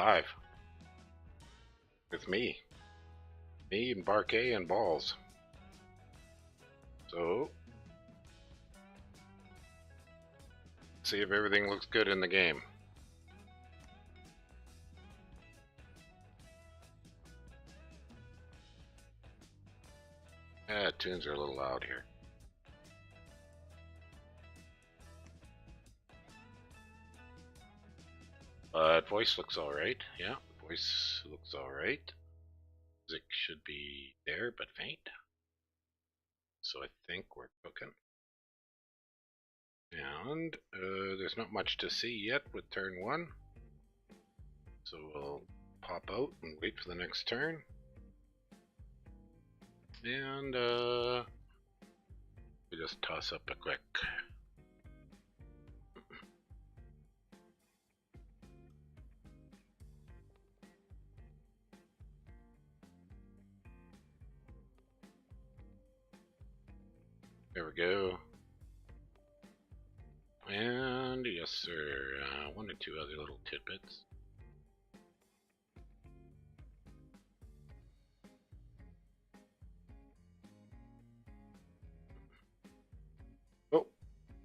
live with me and Barcaii and Baalz. So, see if everything looks good in the game. Tunes are a little loud here. Voice looks alright. Yeah, voice looks alright. Music should be there, but faint. So I think we're cooking. And there's not much to see yet with turn 1. So we'll pop out and wait for the next turn. And we just toss up a quick. There we go. And yes sir, one or two other little tidbits. Oh,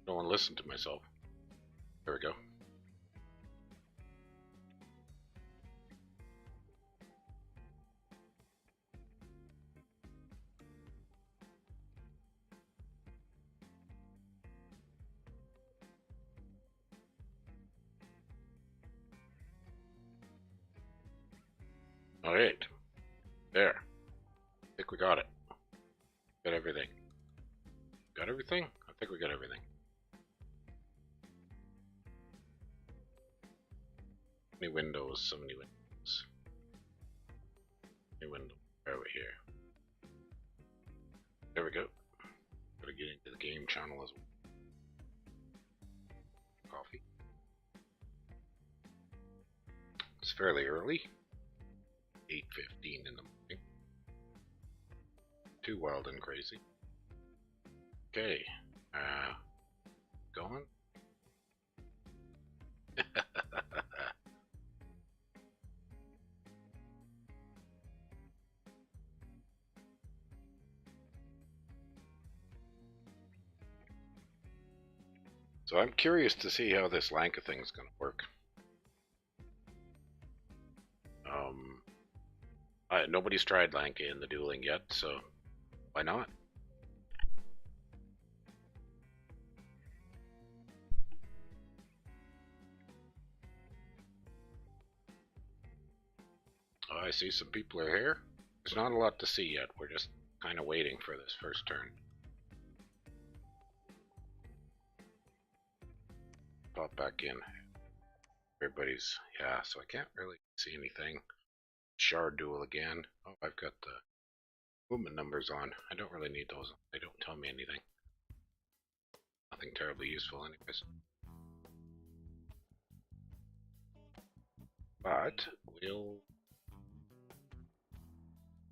don't want to listen to myself. There we go. Alright, there. I think we got it. Got everything. Got everything? I think we got everything. Many windows, so many windows. Any window. Where are we here? There we go. Gotta get into the game channel as well. Coffee. It's fairly early. 8:15 in the morning. Too wild and crazy. Okay. Going. So I'm curious to see how this Lanka thing's gonna work. Nobody's tried Lanka in the dueling yet, so why not? Oh, I see some people are here. There's not a lot to see yet. We're just kind of waiting for this first turn. Pop back in. Everybody's, yeah, so I can't really see anything. Shard duel again. Oh, I've got the movement numbers on. I don't really need those. They don't tell me anything. Nothing terribly useful anyways. But we'll...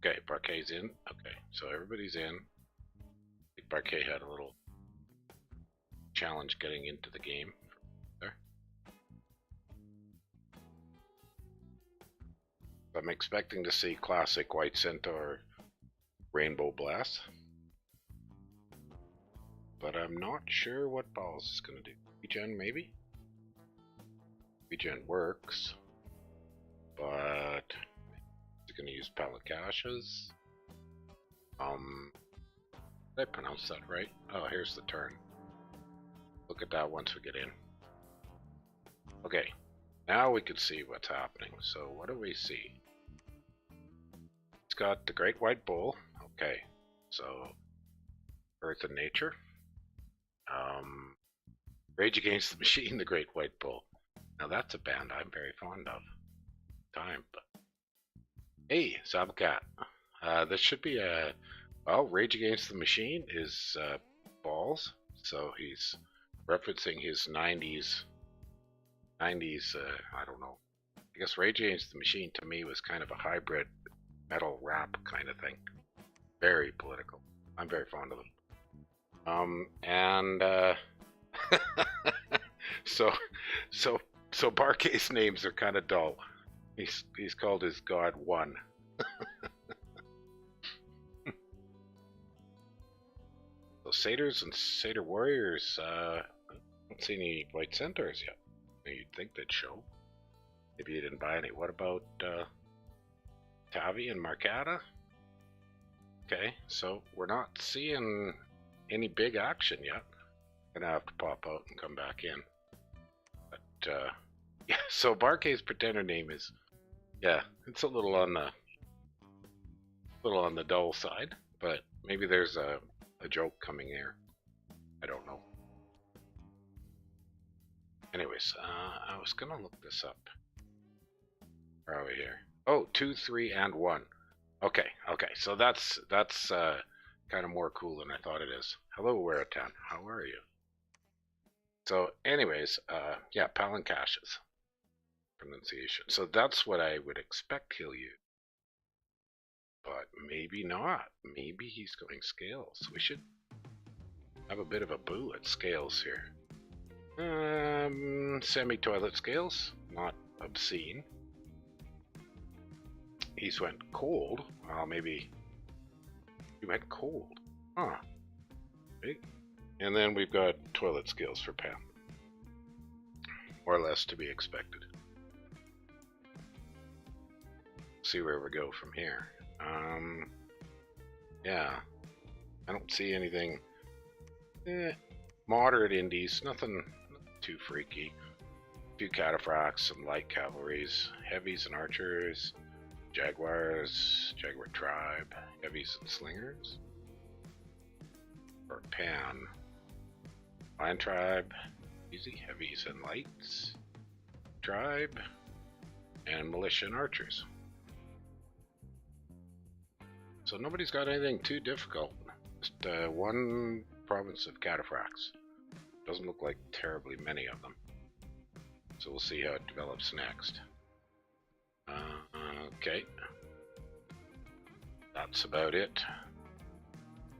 Okay, Barcaei's in. Okay, so everybody's in. I think Barcaii had a little challenge getting into the game. There. I'm expecting to see classic White Centaur Rainbow Blast. But I'm not sure what Baalz is going to do. Regen maybe? Regen works. But he's going to use Palakashas. Did I pronounce that right? Oh, here's the turn. Look at that once we get in. Okay, now we can see what's happening. So what do we see? It's got the Great White Bull. Okay, so Earth and Nature. Rage Against the Machine, the Great White Bull. Now that's a band I'm very fond of. But hey, Sabcat. This should be a... Well, Rage Against the Machine is Baalz, so he's referencing his 90s, I don't know. I guess Rage Against the Machine to me was kind of a hybrid metal rap kind of thing. Very political. I'm very fond of them. So Barcaei's names are kind of dull. He's called his god One. So satyrs and satyr warriors. I don't see any white centaurs yet. You'd think they'd show. Maybe you didn't buy any. What about Tavi and Marcata? Okay, so we're not seeing any big action yet. Gonna have to pop out and come back in. But yeah, so Barcaei's pretender name is, yeah, it's a little on the dull side, but maybe there's a joke coming here. I don't know. Anyways, I was gonna look this up. Where are we here? Oh, 2, 3, and 1. Okay, so that's kind of more cool than I thought it is. Hello, Weratan. How are you? So, anyways, yeah, Palankash's pronunciation. So that's what I would expect he'll use. But maybe not. Maybe he's going scales. We should have a bit of a boo at scales here. Semi-toilet scales, not obscene. He's went cold. Well, maybe he went cold. Huh. Right. And then we've got toilet scales for Pam. More or less to be expected. See where we go from here. Yeah. I don't see anything. Moderate indies, nothing too freaky. A few cataphracts, some light cavalries, heavies and archers, jaguars, jaguar tribe, heavies and slingers. For Pan. Lion tribe, easy, heavies and lights, tribe, and militia and archers. So nobody's got anything too difficult. Just one province of cataphracts. Doesn't look like terribly many of them. So we'll see how it develops next. Okay. That's about it.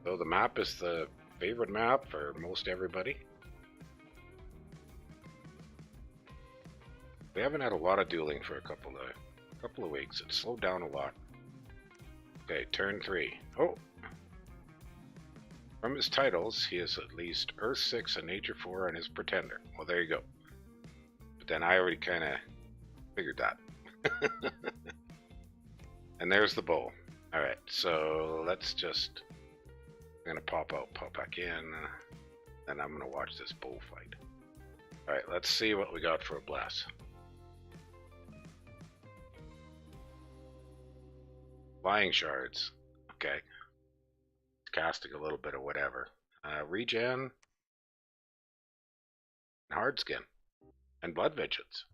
So the map is the favorite map for most everybody. We haven't had a lot of dueling for a couple of weeks. It slowed down a lot. Okay, turn 3. Oh! From his titles, he is at least Earth 6 and Nature 4 and his Pretender. Well, there you go. But then I already kind of figured that. And there's the bowl. Alright, so let's just... I'm going to pop out, pop back in, and I'm going to watch this bull fight. Alright, let's see what we got for a bless. Flying shards. Okay. Casting a little bit of whatever. Regen. Hard skin. And blood vengeance.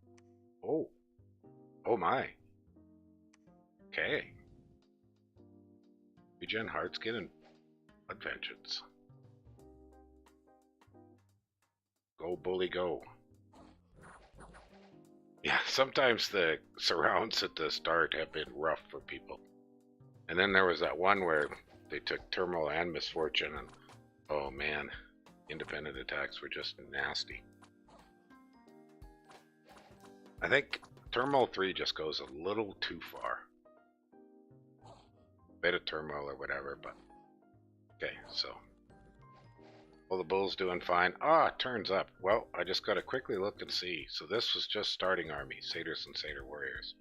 Oh. Oh my. Okay. Regen, hard skin, and blood vengeance. Go, bully, go. Yeah, sometimes the surrounds at the start have been rough for people. And then there was that one where they took Turmoil and Misfortune, and oh man, independent attacks were just nasty. I think Turmoil 3 just goes a little too far. Bit of Turmoil or whatever, but okay, so. Well, the bull's doing fine. Ah, turns up. Well, I just gotta quickly look and see. So this was just starting army, satyrs and satyr warriors.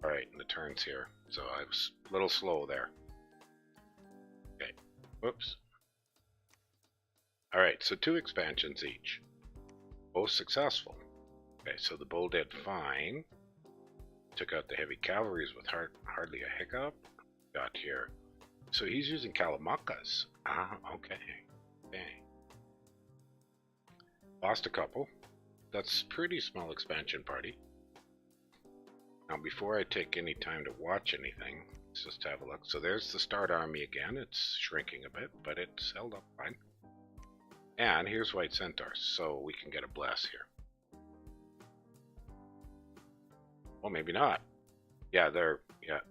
Alright, and the turn's here. So I was a little slow there. Okay. Whoops. Alright, so 2 expansions each. Both successful. Okay, so the bull did fine. Took out the heavy cavalries with hardly a hiccup. Got here. So he's using Kalamakas. Ah, okay. Okay. Lost a couple. That's pretty small expansion party. Now before I take any time to watch anything, let's just have a look. So there's the start army again. It's shrinking a bit, but it's held up fine. And here's White Centaurs, so we can get a bless here. Well, maybe not. Yeah,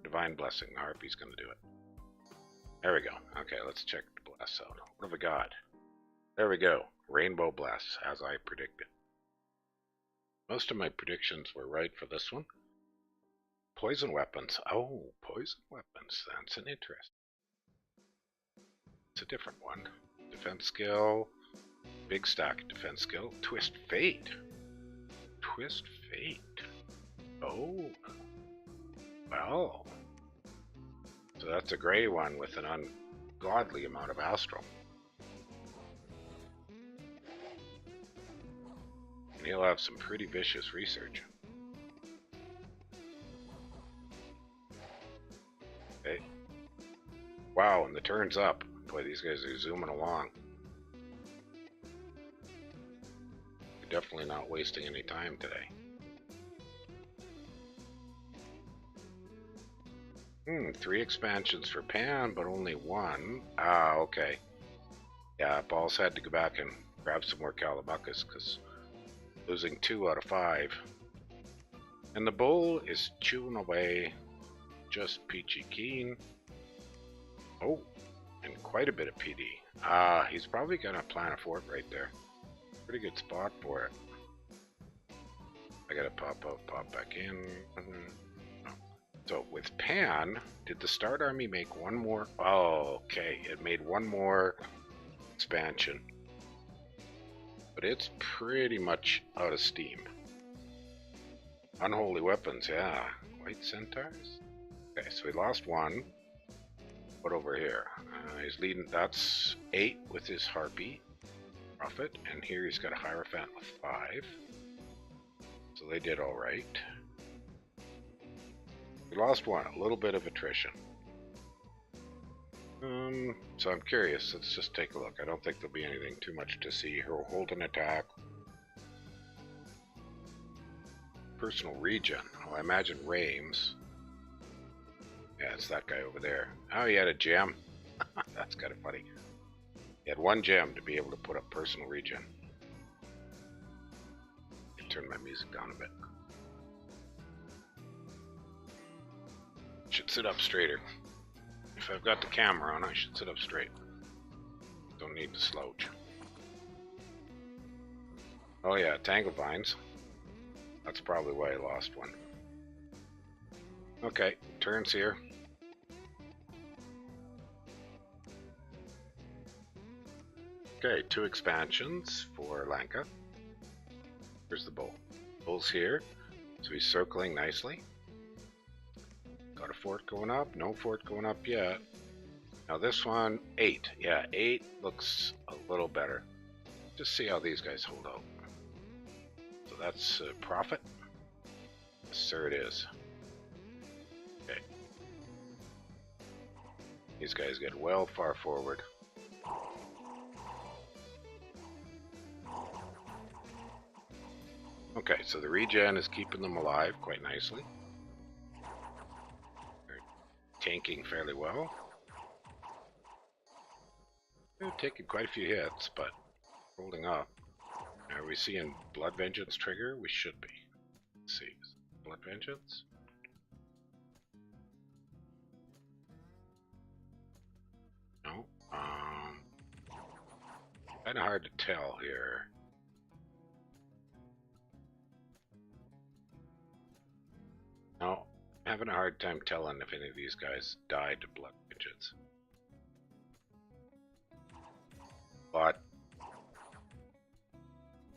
Divine Blessing. The Harpy's gonna do it. There we go. Okay, let's check the bless out. What have we got? There we go. Rainbow Bless, as I predicted. Most of my predictions were right for this one. Poison weapons. Oh, poison weapons. That's an interest. It's a different one. Defense skill. Big stack defense skill. Twist Fate. Twist Fate. Oh. Well. So that's a gray one with an ungodly amount of astral. And he'll have some pretty vicious research. Okay. Wow, and the turn's up. Boy, these guys are zooming along. They're definitely not wasting any time today. 3 expansions for Pan, but only 1. Ah, okay. Yeah, Baalz had to go back and grab some more Calabuckus, because losing 2 out of 5. And the bull is chewing away just peachy keen. Oh, and quite a bit of PD. Ah, he's probably going to plant a fort right there. Pretty good spot for it. I gotta pop out, pop back in. So with Pan, did the Start Army make one more? Oh, okay. It made one more expansion. But it's pretty much out of steam. Unholy weapons, yeah. White centaurs? Okay, so we lost 1. What over here? He's leading, that's 8 with his Harpy Prophet, and here he's got a Hierophant with 5. So they did alright. We lost 1, a little bit of attrition. So I'm curious, let's just take a look. I don't think there'll be anything too much to see. He'll hold an attack. Personal regen. Oh, I imagine Rames. Yeah, it's that guy over there. Oh, he had a gem. That's kind of funny. He had 1 gem to be able to put up personal regen. Turn my music down a bit. Should sit up straighter. If I've got the camera on, I should sit up straight. Don't need to slouch. Oh yeah, Tangle Vines. That's probably why I lost 1. Okay, turns here. Okay, 2 expansions for Lanka. Here's the bull. Bull's here, so he's circling nicely. Got a fort going up, no fort going up yet. Now this one, 8. Yeah, 8 looks a little better. Just see how these guys hold out. So that's profit. Yes, sir, it is. Okay. These guys get well far forward. Okay, so the regen is keeping them alive quite nicely. They're tanking fairly well. They're taking quite a few hits, but holding up. Are we seeing Blood Vengeance trigger? We should be. Let's see. Blood Vengeance? No. Kind of hard to tell here. No, having a hard time telling if any of these guys died to Blood Vengeance. But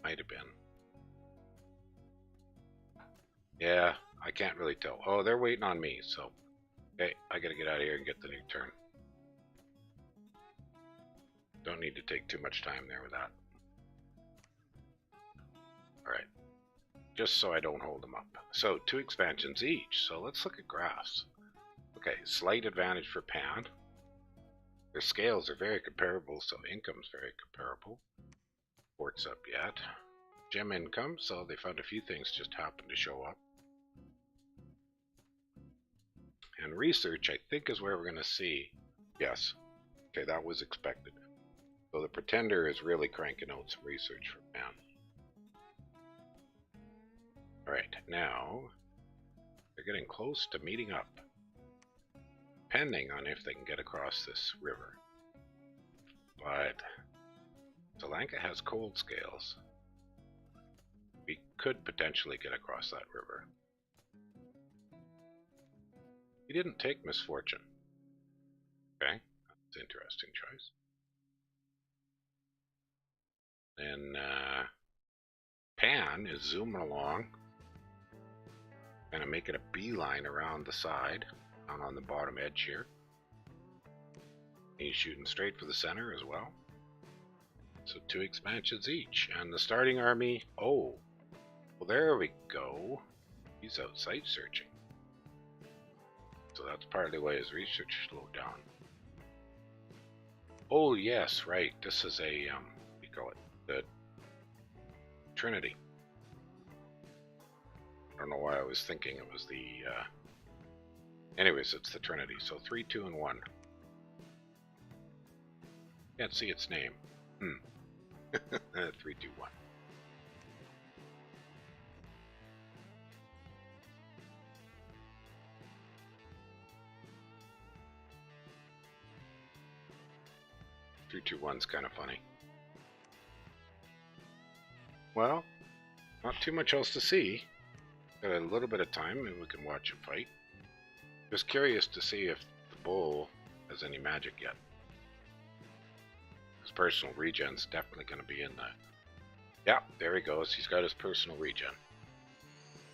might have been. Yeah, I can't really tell. Oh, they're waiting on me, so okay, I gotta get out of here and get the new turn. Don't need to take too much time there with that. Alright. Just so I don't hold them up. So, 2 expansions each. So let's look at graphs. Okay, slight advantage for Pan. Their scales are very comparable, so income's very comparable. Port's up yet. Gem income, so they found a few things just happened to show up. And research, I think, is where we're going to see. Yes. Okay, that was expected. So the Pretender is really cranking out some research for Pan. Alright, now they're getting close to meeting up. Depending on if they can get across this river. But so Lanka has cold scales. We could potentially get across that river. He didn't take misfortune. Okay, that's an interesting choice. Then Pan is zooming along, kind of making a beeline around the side, down on the bottom edge here. He's shooting straight for the center as well. So 2 expansions each. And the starting army, oh, well there we go. He's out sight searching. So that's partly why his research slowed down. Oh yes, right. This is a, what do you call it? The Trinity. I don't know why I was thinking it was the, anyways, it's the Trinity. So 3, 2, and 1. Can't see its name. 3, 2, 1. Three, two, one's kind of funny. Well, not too much else to see. Got a little bit of time, and we can watch him fight. Just curious to see if the bull has any magic yet. His personal regen's definitely going to be in the... Yeah, there he goes. He's got his personal regen.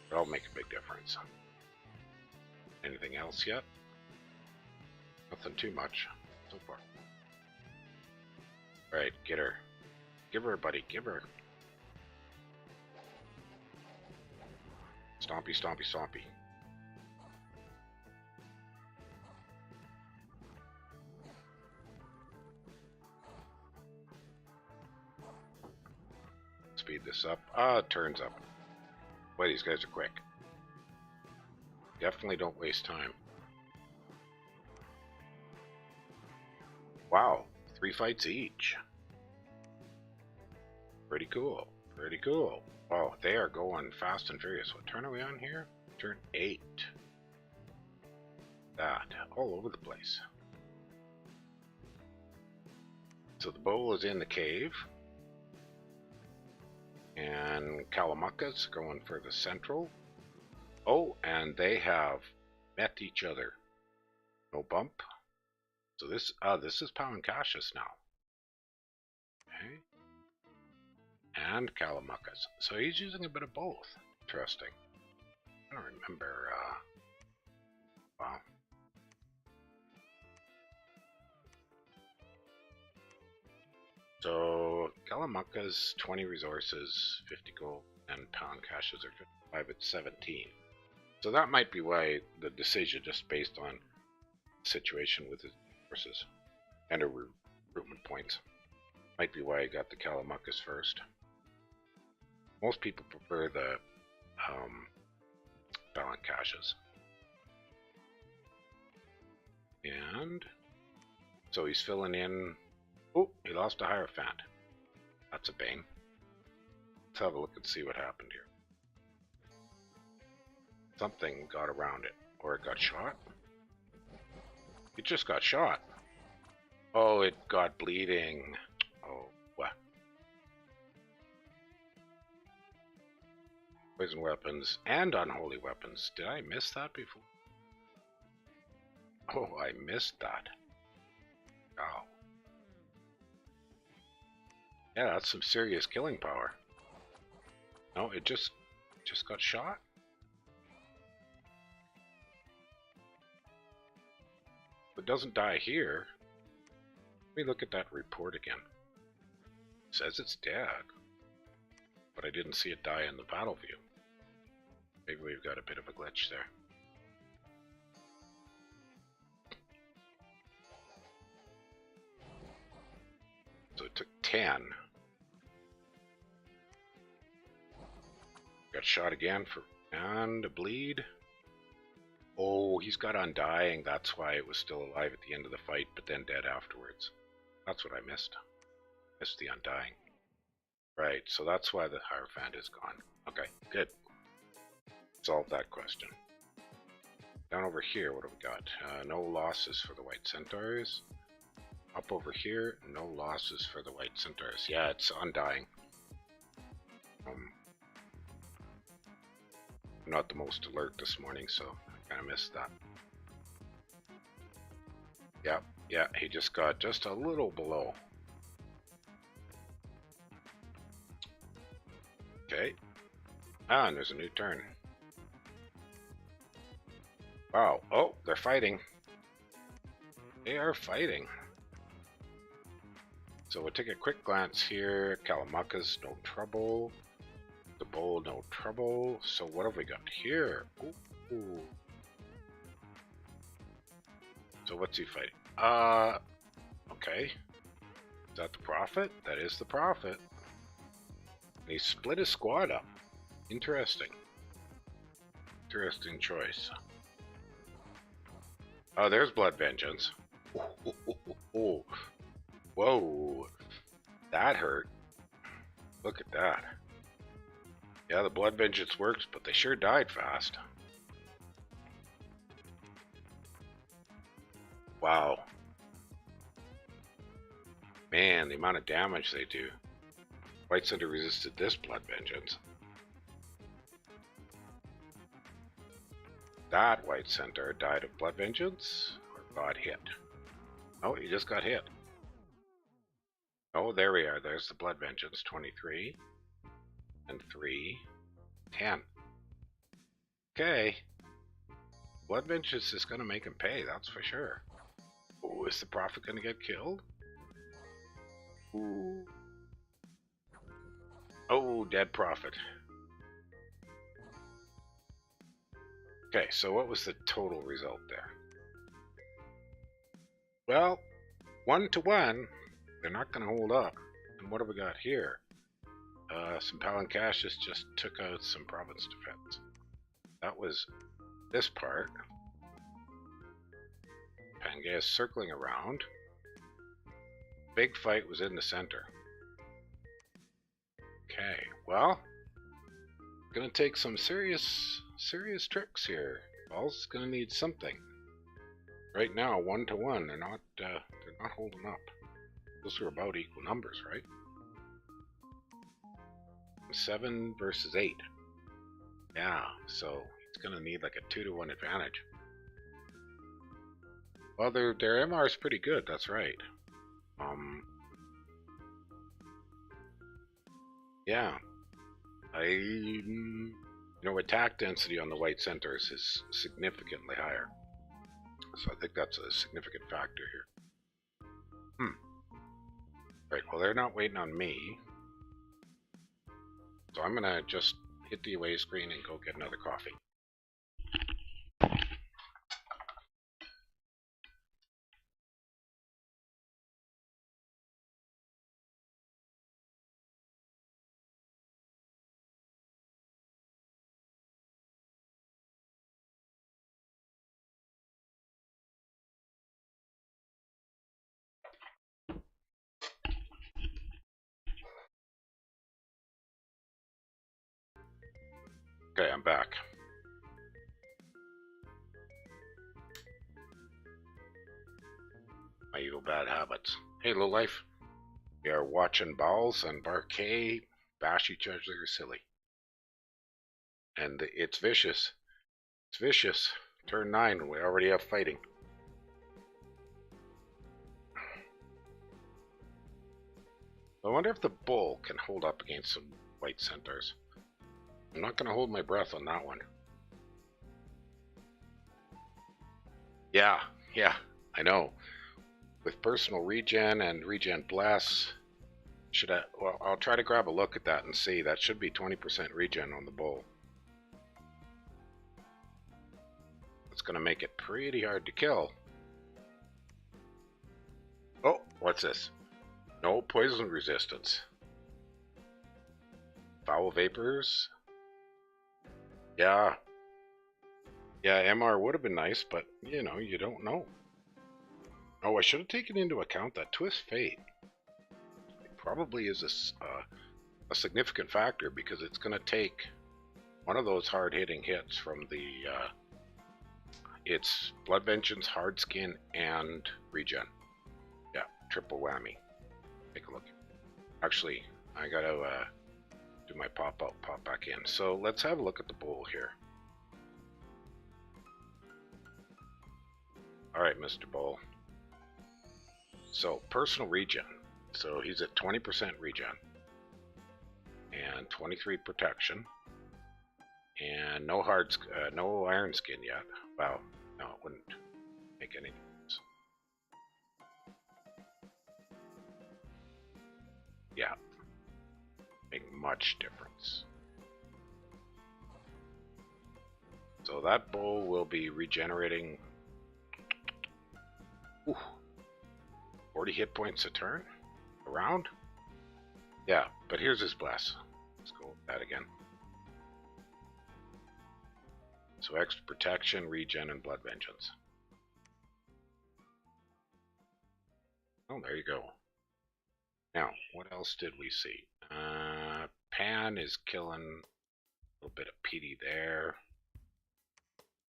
That'll make a big difference. Anything else yet? Nothing too much so far. Alright, get her. Give her, buddy, give her. Stompy, stompy, stompy. Speed this up. It turns up. Boy, these guys are quick. Definitely don't waste time. Wow, 3 fights each. Pretty cool. Pretty cool. Oh, they are going fast and furious. What turn are we on here? Turn 8. That. All over the place. So the bull is in the cave. And Kalamucka's going for the central. Oh, and they have met each other. No bump. So this is Pangaea now. Okay. And Kalamucka's. So he's using a bit of both. Interesting. I don't remember, wow. So Kalamucka's 20 resources, 50 gold, and Pangaea's are 55 at 17. So that might be why the decision, just based on the situation with his resources and her recruitment points, might be why I got the Kalamucka's first. Most people prefer the Pangaea's. And so he's filling in. Oh, he lost a Hierophant. That's a bane. Let's have a look and see what happened here. Something got around it. Or it got shot. It just got shot. Oh, it got bleeding. Oh, what? Poison weapons and unholy weapons. Did I miss that before? Oh, I missed that. Oh. Yeah, that's some serious killing power. No, it just got shot. It doesn't die here. Let me look at that report again. It says it's dead, but I didn't see it die in the battle view. Maybe we've got a bit of a glitch there. So it took 10. Got shot again and a bleed. Oh, he's got Undying. That's why it was still alive at the end of the fight, but then dead afterwards. That's what I missed. Missed the Undying. Right, so that's why the Hierophant is gone. Okay, good. Solved that question. Down over here, what have we got? No losses for the White Centaurs. Up over here, no losses for the White Centaurs. Yeah, it's Undying. I'm not the most alert this morning, so I kind of missed that. Yep, yeah, he just got just a little below. Okay. Ah, and there's a new turn. Wow. Oh, they're fighting. They are fighting. So we'll take a quick glance here. Kalamaka's no trouble. The Bull, no trouble. So what have we got here? Ooh. So what's he fighting? Okay. Is that the Prophet? That is the Prophet. And he split his squad up. Interesting. Interesting choice. Oh, there's Blood Vengeance. Oh, whoa. That hurt. Look at that. Yeah, the Blood Vengeance works, but they sure died fast. Wow. Man, the amount of damage they do. White Center resisted this Blood Vengeance. That White Center died of Blood Vengeance or got hit? Oh, he just got hit. Oh, there we are. There's the Blood Vengeance. 23 and 3, 10. Okay. Blood Vengeance is going to make him pay, that's for sure. Oh, is the Prophet going to get killed? Ooh. Oh, dead Prophet. Okay, so what was the total result there? Well, 1 to 1, they're not going to hold up. And what have we got here? Some Pangaea just took out some province defense. That was this part. Pangaea circling around. Big fight was in the center. Okay, well, gonna take some serious tricks here. Baalz is gonna need something. Right now, 1 to 1, they're not holding up. Those are about equal numbers, right? 7 versus 8. Yeah, so he's gonna need like a 2 to 1 advantage. Well, their MR is pretty good. That's right. Yeah, attack density on the White Centers is significantly higher, so I think that's a significant factor here. Right. Well, they're not waiting on me, so I'm gonna just hit the away screen and go get another coffee. Okay, I'm back. My evil bad habits. Hey, lowlife. We are watching Baalz and Barcaii bash each other silly. And it's vicious. It's vicious. Turn 9, and we already have fighting. I wonder if the Bull can hold up against some White Centaurs. I'm not going to hold my breath on that one. Yeah, I know. With personal regen and regen bless, well, I'll try to grab a look at that and see. That should be 20% regen on the Bull. It's going to make it pretty hard to kill. Oh, what's this? No poison resistance. Foul vapors. Yeah, MR would have been nice, but you don't know. Oh, I should have taken into account that Twist Fate. It probably is a significant factor because it's going to take one of those hard-hitting hits from the it's Blood Vengeance, Hard Skin, and Regen. Yeah, triple whammy. Take a look. Actually, I gotta do my pop out, pop back in. So let's have a look at the Bull here. Alright, Mr. Bull. So personal regen. So he's at 20% regen and 23 protection, and no no iron skin yet. Wow, no, it wouldn't make any difference. Yeah, make much difference. So that bow will be regenerating 40 hit points a turn? Around? Yeah, but here's his bless. Let's go with that again. So extra protection, regen, and blood vengeance. Oh, there you go. Now, what else did we see? Pan is killing a little bit of PD there.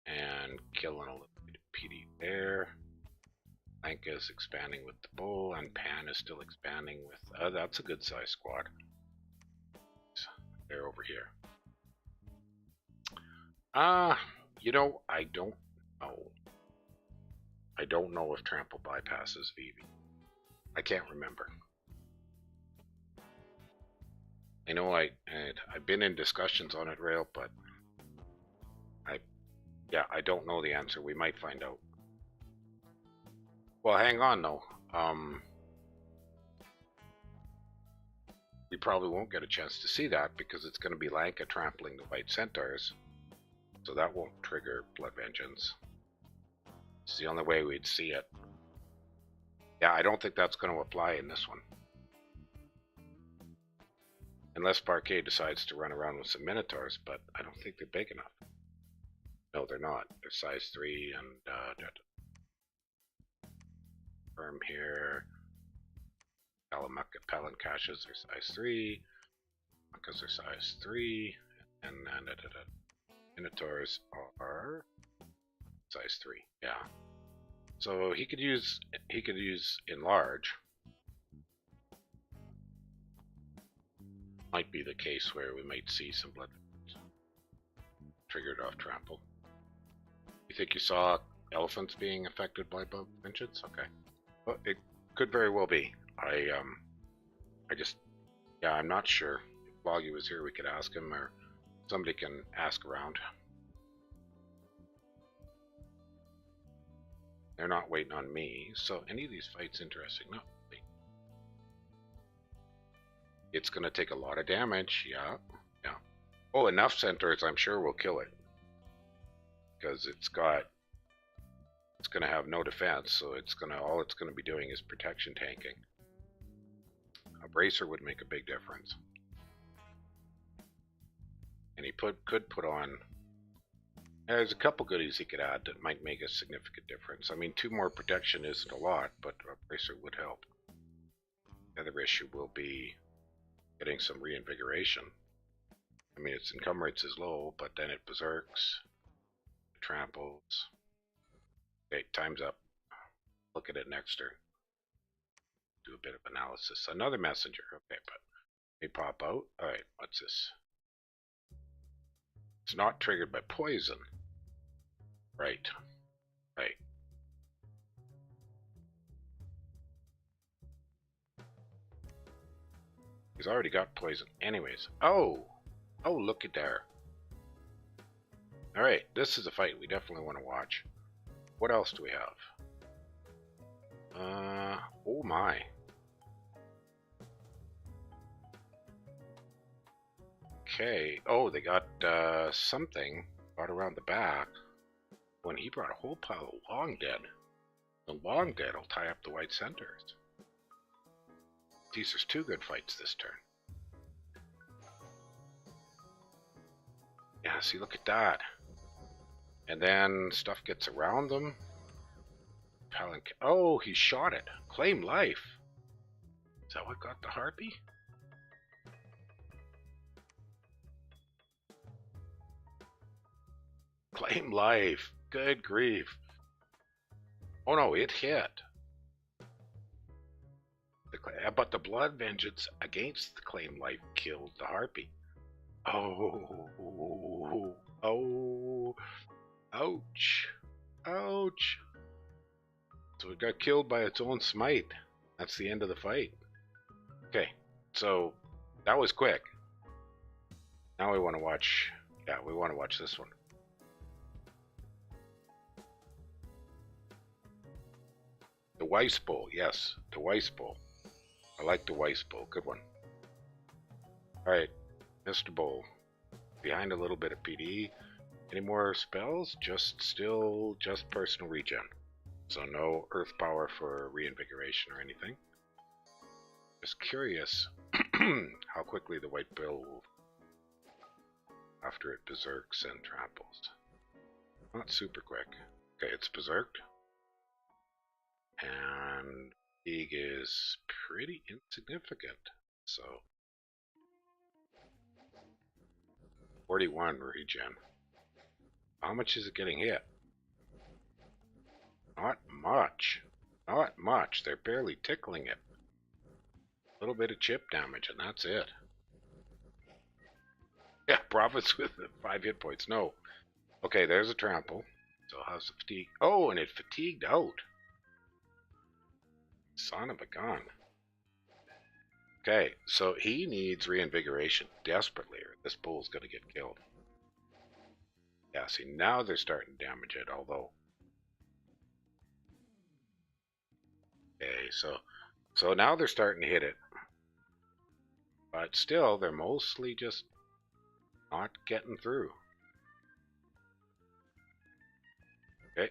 And killing a little bit of PD there. Lanka is expanding with the bow, and Pan is still expanding with... that's a good size squad. They're over here. You know, I don't know. I don't know if Trample bypasses Vivi. I can't remember. I know I've been in discussions on it, Rail, but I don't know the answer. We might find out. Well, hang on though. We probably won't get a chance to see that because it's going to be Lanka trampling the white centaurs. So that won't trigger Blood Vengeance. It's the only way we'd see it. Yeah, I don't think that's going to apply in this one. Unless Barcaii decides to run around with some Minotaurs, but I don't think they're big enough. No, they're not. They're size 3 and firm here. Palancashes are size 3. Monkas are size 3. And then Minotaurs are size 3. Yeah. So he could use enlarge. Might be the case where we might see some blood triggered off trample. You think you saw elephants being affected by blood vengeance? Okay. Well, it could very well be. I'm not sure. If Loggy was here, we could ask him, or somebody can ask around. They're not waiting on me, so any of these fights interesting? No. Wait. It's gonna take a lot of damage, yeah. Oh, enough centaurs, I'm sure will kill it. Because it's gonna have no defense, so all it's gonna be doing is protection tanking. A bracer would make a big difference. And he could put on... There's a couple goodies he could add that might make a significant difference. I mean, 2 more protection isn't a lot, but a bracer would help. The other issue will be getting some reinvigoration. I mean, its encumbrance is low, but then it berserks, it tramples. Okay, time's up. Look at it next turn. Do a bit of analysis. Another messenger. Okay, but they pop out. Alright, what's this? It's not triggered by poison. Right. He's already got poison anyways. Oh, look at there. Alright, this is a fight we definitely want to watch. What else do we have? Oh my. Okay. Oh, they got something brought around the back. When he brought a whole pile of long dead. The long dead will tie up the white centaurs. Geez, there's 2 good fights this turn. Yeah, see, look at that. And then stuff gets around them. Oh, he shot it. Claim life. Is that what got the harpy? Claim life. Good grief. Oh no, it hit. But the blood vengeance against the claim life killed the harpy. Oh. Ouch. So it got killed by its own smite. That's the end of the fight. Okay, so that was quick. Now we want to watch. Yeah, we want to watch this one. The Weiss Bowl, yes, the Weiss Bowl. I like the Weiss Bowl. Good one. All right, Mr. Bowl. Behind a little bit of PD. Any more spells? Just personal regen. So no earth power for reinvigoration or anything. Just curious how quickly the white bill will after it berserks and tramples. Not super quick. Okay, it's berserked. And fatigue is pretty insignificant. So 41 regen. How much is it getting hit? Not much. Not much. They're barely tickling it. A little bit of chip damage, and that's it. Yeah, profits with 5 hit points. No. Okay, there's a trample. So how's the fatigue? Oh, and it fatigued out. Son of a gun. Okay, so he needs reinvigoration desperately, or this bull's going to get killed. Yeah, see, now they're starting to damage it, although... Okay, so now they're starting to hit it. But still, they're mostly just not getting through. Okay.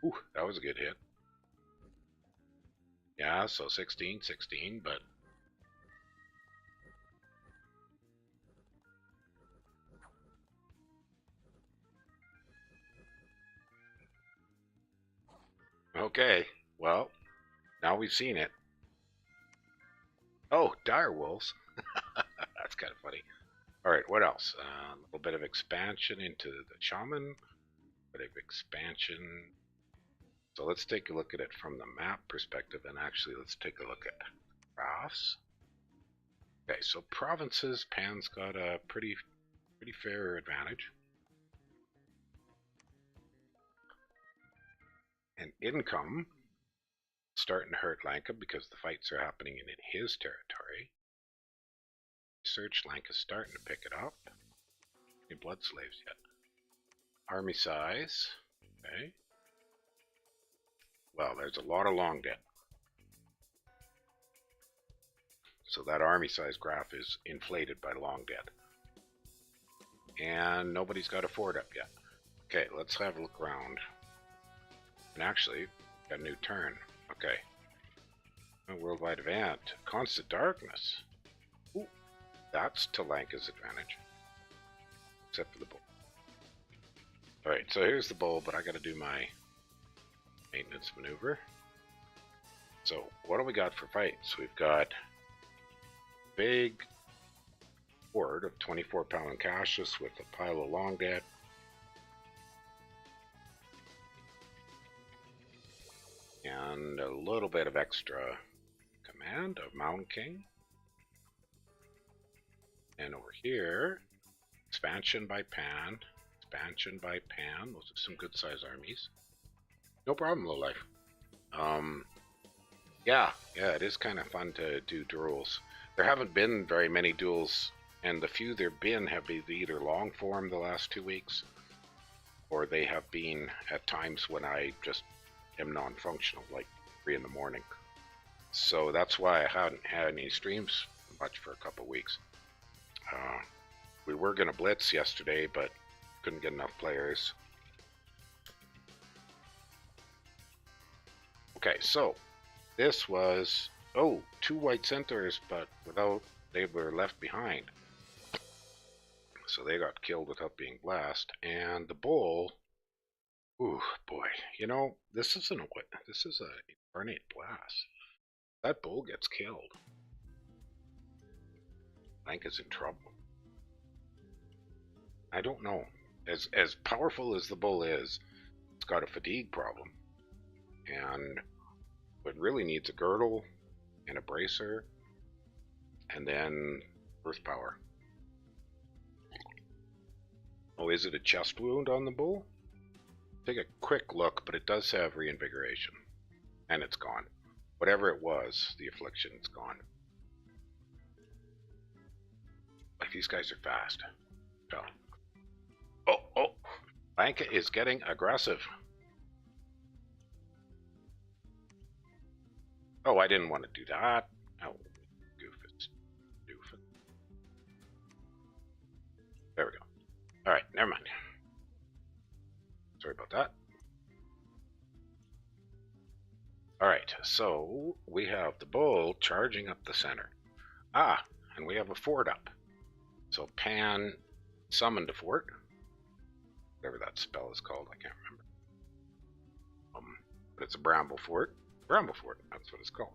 Ooh, that was a good hit. Yeah, so 16, but... Okay, well, now we've seen it. Oh, dire wolves. That's kind of funny. Alright, what else? A little bit of expansion into the shaman. A bit of expansion. So let's take a look at it from the map perspective, and actually let's take a look at graphs. Okay, so provinces, Pan's got a pretty fair advantage. And income starting to hurt Lanka because the fights are happening in his territory. Research, Lanka's starting to pick it up. Any blood slaves yet? Army size. Okay. Well, there's a lot of long debt. So that army size graph is inflated by long debt. And nobody's got a fort up yet. Okay, let's have a look around. And actually, got a new turn. Okay. A worldwide event. Constant darkness. Ooh, that's to Lanka's advantage. Except for the bull. Alright, so here's the bull, but I gotta do my maintenance maneuver. So, what do we got for fights? We've got big horde of 24 pound caches with a pile of long debt. And a little bit of extra command of Mountain King. And over here, expansion by Pan. Expansion by Pan. Those are some good size armies. No problem, low life. Yeah, it is kind of fun to do duels. There haven't been very many duels, and the few there been have been either long form the last 2 weeks, or they have been at times when I just am non-functional, like 3 in the morning. So that's why I hadn't had any streams much for a couple weeks. We were going to blitz yesterday, but couldn't get enough players. Okay, so this was, 2 white centaurs, but they were left behind. So they got killed without being blast. And the bull, ooh boy, this is an incarnate blast. That bull gets killed. Lanka's in trouble. I don't know. As powerful as the bull is, it's got a fatigue problem. And it really needs a girdle and a bracer, and then earth power. Oh, is it a chest wound on the bull? Take a quick look, but it does have reinvigoration. And it's gone. whatever it was, the affliction is gone. Like, these guys are fast. So. Oh! Lanka is getting aggressive. Oh, I didn't want to do that. Oh, doofus. There we go. Alright, never mind. Sorry about that. Alright, so we have the bull charging up the center. And we have a fort up. So Pan summoned a fort. Whatever that spell is called, I can't remember. But it's a bramble fort. Bramble fort, that's what it's called.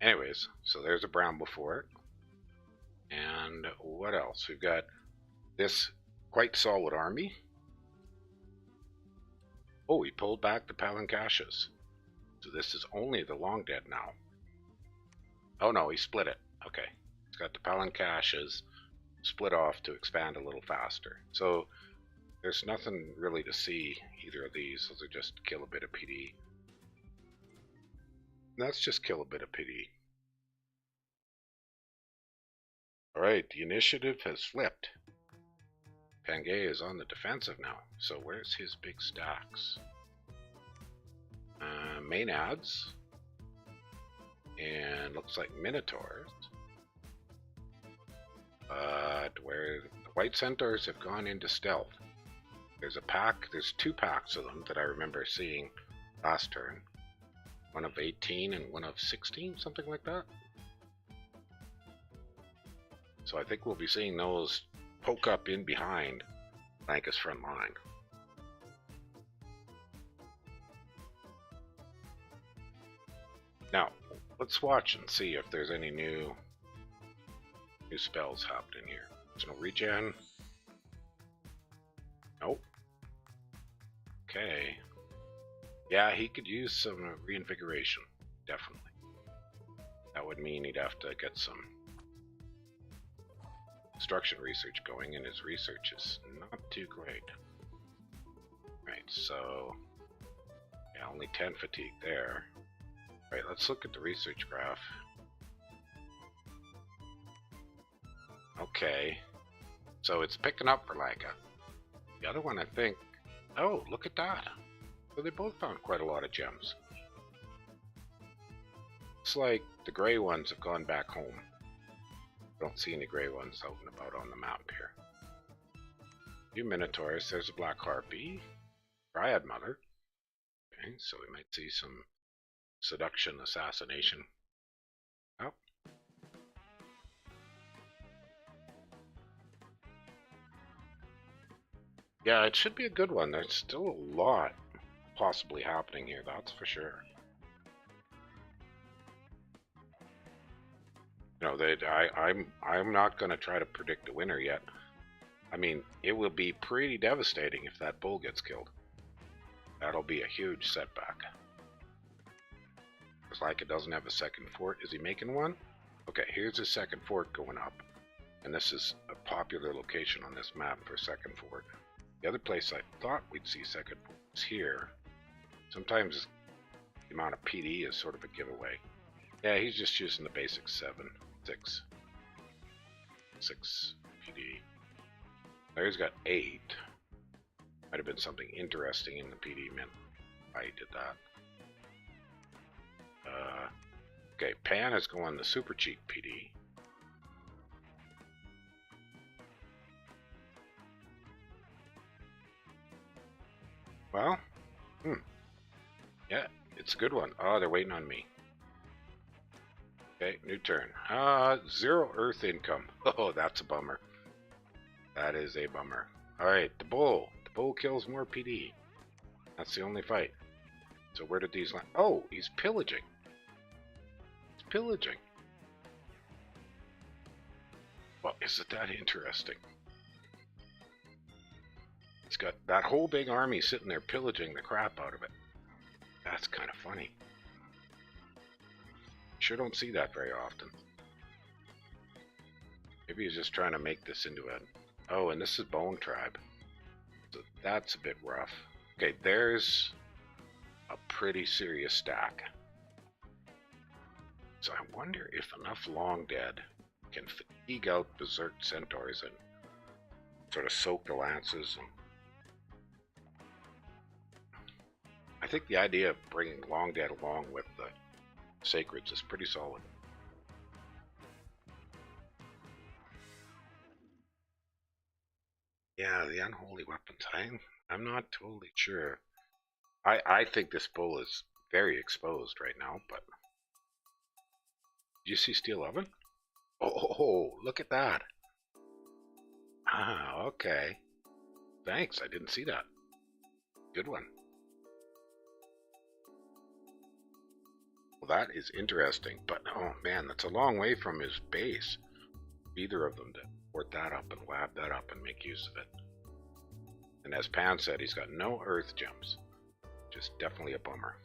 Anyways, so there's a bramble fort. And what else? We've got this quite solid army. Oh, he pulled back the Palancaches. So this is only the Long Dead now. Oh no, he split it. Okay. He's got the Palancaches split off to expand a little faster. So there's nothing really to see either of these. Those are just kill a bit of PD. That's just kill a bit of PD. Alright, the initiative has flipped. Pangaea is on the defensive now. So where's his big stacks? Maenads. And looks like Minotaurs. Where the White Centaurs have gone into stealth. There's a pack, there's 2 packs of them that I remember seeing last turn. One of 18 and one of 16, something like that. So I think we'll be seeing those poke up in behind Lanka's front line. Now, let's watch and see if there's any new spells happening here. There's no regen. Nope. Okay. Yeah, he could use some reinvigoration, definitely. That would mean he'd have to get some construction research going, and his research is not too great. Right, so yeah, only 10 fatigue there. Right, let's look at the research graph. Okay, so it's picking up for Lanka. The other one, I think, oh, look at that. So they both found quite a lot of gems. It's like the gray ones have gone back home. Don't see any gray ones out and about on the map here. Few Minotaurs, there's a Black Harpy, Dryad Mother. Okay, so we might see some seduction, assassination. Oh. Yeah, it should be a good one. There's still a lot possibly happening here, that's for sure. You know, I'm not going to try to predict the winner yet. I mean, it will be pretty devastating if that bull gets killed. That'll be a huge setback. Looks like it doesn't have a second fort. Is he making one? Okay, here's his second fort going up. And this is a popular location on this map for second fort. The other place I thought we'd see second fort is here. Sometimes the amount of PD is sort of a giveaway. Yeah, he's just using the basic 6 PD. There he's got 8. Might have been something interesting in the PD meant I did that. Okay, Pan is going the super cheap PD. Well, yeah, it's a good one. Oh, they're waiting on me. Okay, new turn. 0 Earth income. Oh, that's a bummer. That is a bummer. Alright, the bull. The bull kills more PD. That's the only fight. So where did these land? Oh, he's pillaging. He's pillaging. Well, isn't that interesting? He's got that whole big army sitting there pillaging the crap out of it. That's kind of funny. Sure don't see that very often. Maybe he's just trying to make this into a... Oh, and this is Bone Tribe. So that's a bit rough. Okay, there's a pretty serious stack. So I wonder if enough Long Dead can fatigue out Berserk Centaurs and sort of soak the lances. And I think the idea of bringing Long Dead along with the Sacreds is pretty solid. Yeah, the unholy weapons. I'm not totally sure. I think this bull is very exposed right now, but did you see Steel Oven? Oh, look at that. Ah, okay. Thanks, I didn't see that. Good one. Well, that is interesting, but oh man, that's a long way from his base. Either of them to port that up and lab that up and make use of it. And as Pan said, he's got no earth gems. Just definitely a bummer.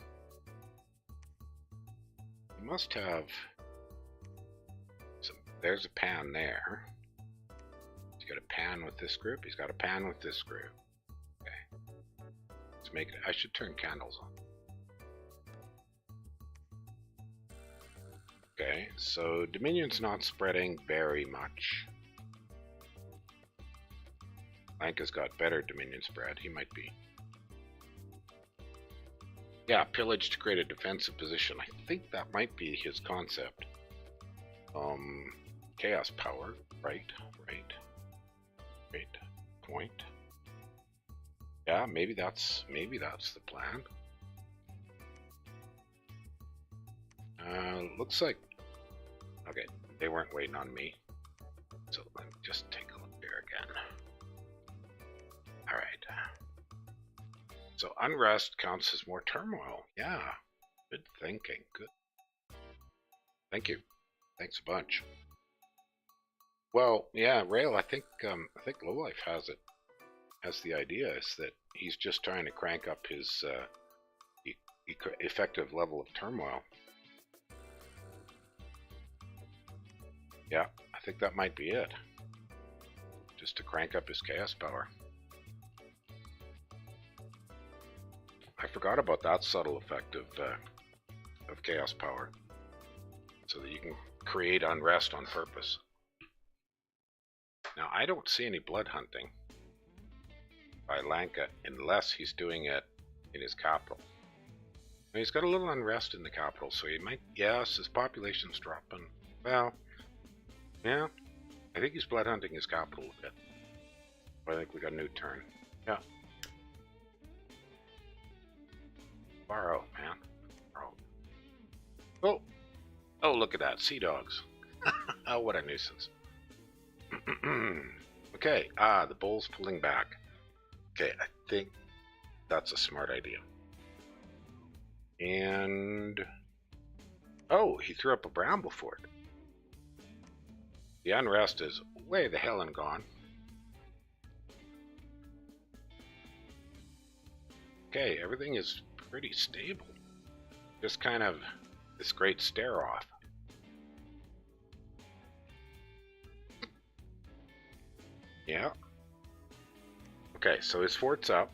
He must have some. There's a Pan there. He's got a Pan with this group. He's got a Pan with this group. Okay. Let's make it. I should turn candles on. Okay, so Dominion's not spreading very much. Lanka's got better Dominion spread. He might be. Yeah, pillage to create a defensive position. I think that might be his concept. Chaos power. Right. Point. Yeah, maybe that's the plan. Looks like. Okay, they weren't waiting on me. So let me just take a look there again. Alright. So unrest counts as more turmoil. Yeah. Good thinking. Good. Thank you. Thanks a bunch. Well, yeah, Rail, I think Lowlife has it. Has the idea is that he's just trying to crank up his effective level of turmoil. Yeah, I think that might be it. Just to crank up his chaos power. I forgot about that subtle effect of chaos power. So that you can create unrest on purpose. Now, I don't see any blood hunting by Lanka unless he's doing it in his capital. Now, he's got a little unrest in the capital, so he might, yes, his population's dropping. Well, yeah, I think he's blood hunting his capital a bit. But I think we got a new turn. Yeah. Far out, man. Far out. Oh, look at that. Sea dogs. Oh, what a nuisance. Okay, the bull's pulling back. Okay, I think that's a smart idea. And oh, he threw up a bramble fort. The unrest is way the hell and gone. Okay, everything is pretty stable. Just kind of this great stare off. Yeah. Okay, so his fort's up.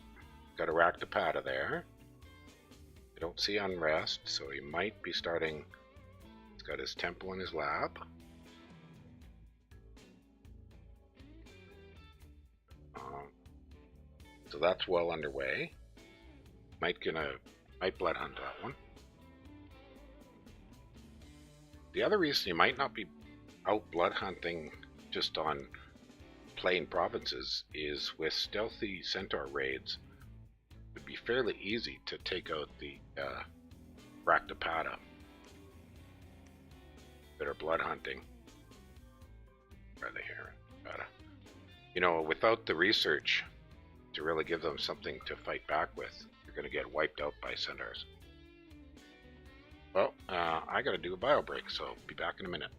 Got a Raktapada there. I don't see unrest, so he might be starting. He's got his temple in his lab. So that's well underway. Might blood hunt that one. The other reason you might not be out blood hunting just on plain provinces is with stealthy centaur raids. It would be fairly easy to take out the Raktapada that are blood hunting. Where are they here? You know, without the research to really give them something to fight back with, you're going to get wiped out by centaurs. Well, I got to do a bio break, so be back in a minute.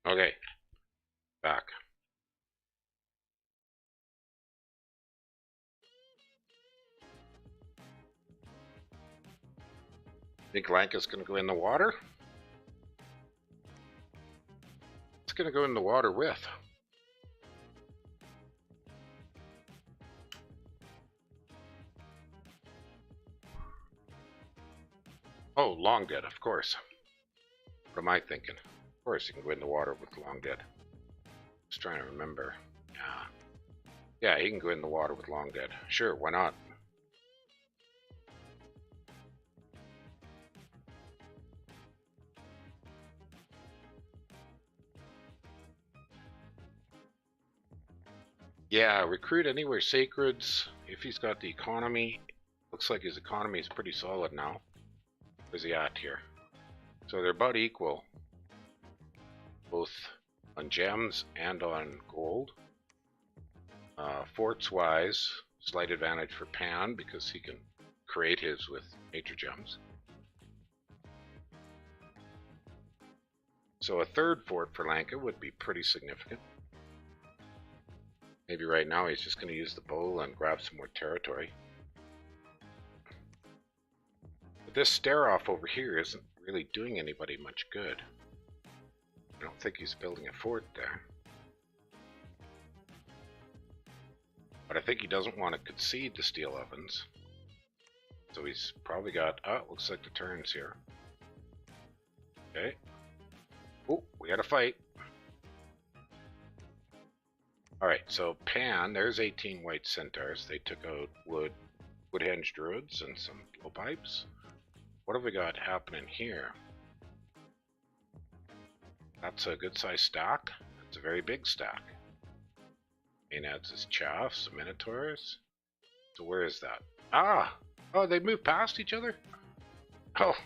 Okay, back. Think Lanka's gonna go in the water? It's gonna go in the water with. Oh, long dead, of course. What am I thinking? Of course, you can go in the water with long dead. Just trying to remember. Yeah, he can go in the water with long dead. Sure, why not? Yeah, recruit anywhere sacreds. If he's got the economy, looks like his economy is pretty solid now. Where's he at here? So they're about equal, both on gems and on gold. Forts wise, slight advantage for Pan because he can create his with nature gems. So a third fort for Lanka would be pretty significant. Maybe right now he's just going to use the bow and grab some more territory. But this stare-off over here isn't really doing anybody much good. I don't think he's building a fort there. But I think he doesn't want to concede the steel ovens. So he's probably got... Oh, looks like the turns here. Okay. Oh, we got a fight. Alright, so Pan, there's 18 white centaurs. They took out wood-henge druids and some blowpipes. What have we got happening here? That's a good-sized stack. That's a very big stack. Main adds his chaff, some minotaurs. So where is that? Ah! Oh, they moved past each other? Oh!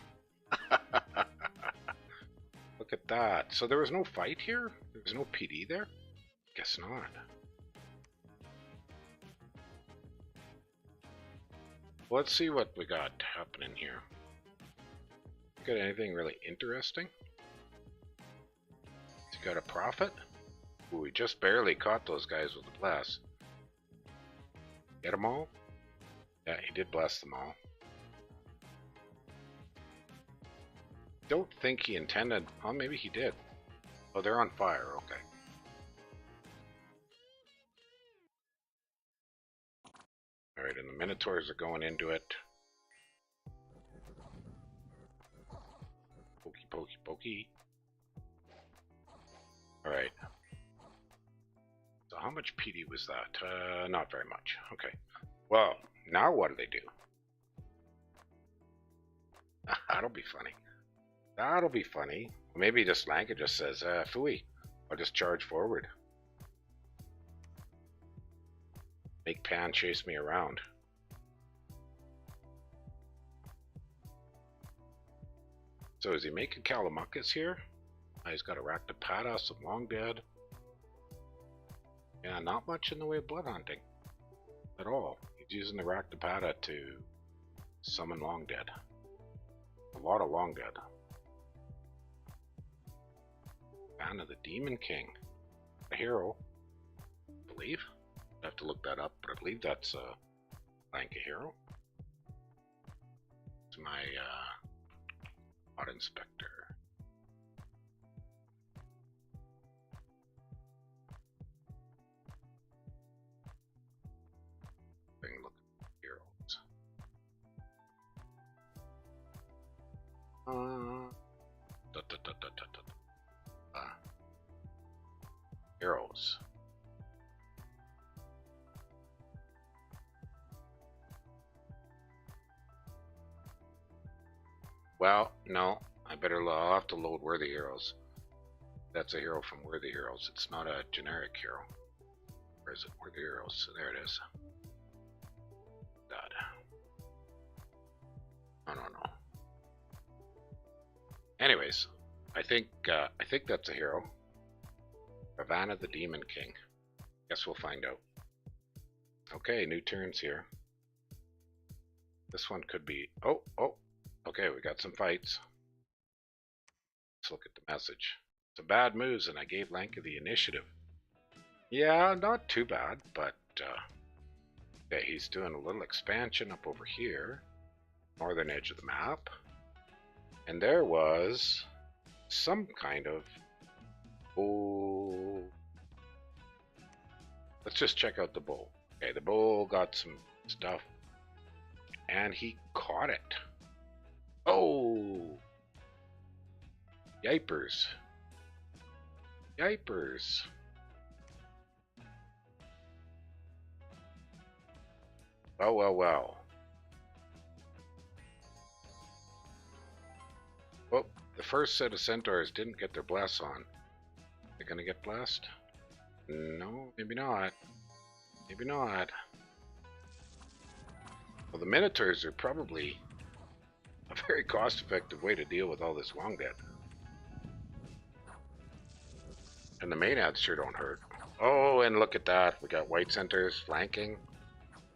Look at that. So there was no fight here? There was no PD there? Guess not. Let's see what we got happening here. Got anything really interesting? Has he got a profit? Ooh, we just barely caught those guys with a blast. Get them all? Yeah, he did blast them all. Don't think he intended... Oh, maybe he did. Oh, they're on fire. Okay. Alright, and the Minotaurs are going into it. Pokey, pokey, pokey. Alright. So how much PD was that? Not very much. Okay. Well, now what do they do? That'll be funny. That'll be funny. Maybe just Lanka just says, phooey. I'll just charge forward. Make Pan chase me around. So is he making Calamancas here? He's got a Raktapada, some Long Dead. Yeah, not much in the way of blood hunting. At all. He's using the Raktapada to summon Long Dead. A lot of Long Dead. Fan of the Demon King. A hero. I believe. I have to look that up, but I believe that's a Lanka hero. It's my Mod Inspector. Look at heroes. Heroes. Well, no, I'll have to load Worthy Heroes. That's a hero from Worthy Heroes. It's not a generic hero. Where is it? Worthy Heroes. So there it is. God. I don't know. Anyways, I think that's a hero. Ravana the Demon King. Guess we'll find out. Okay, new turns here. This one could be... Oh! Okay, we got some fights. Let's look at the message. some bad moves, and I gave Lanka the initiative. Yeah, not too bad, but okay, he's doing a little expansion up over here, northern edge of the map, and there was some kind of bull. Let's just check out the bull. Okay, the bull got some stuff, and he caught it. Oh, yipers, yipers. Well, well, well. Well, the first set of centaurs didn't get their bless on. They're gonna get blessed? No, maybe not. Maybe not. Well, the minotaurs are probably a very cost-effective way to deal with all this long dead. And the maenads sure don't hurt. Oh, and look at that. We got white centaurs flanking.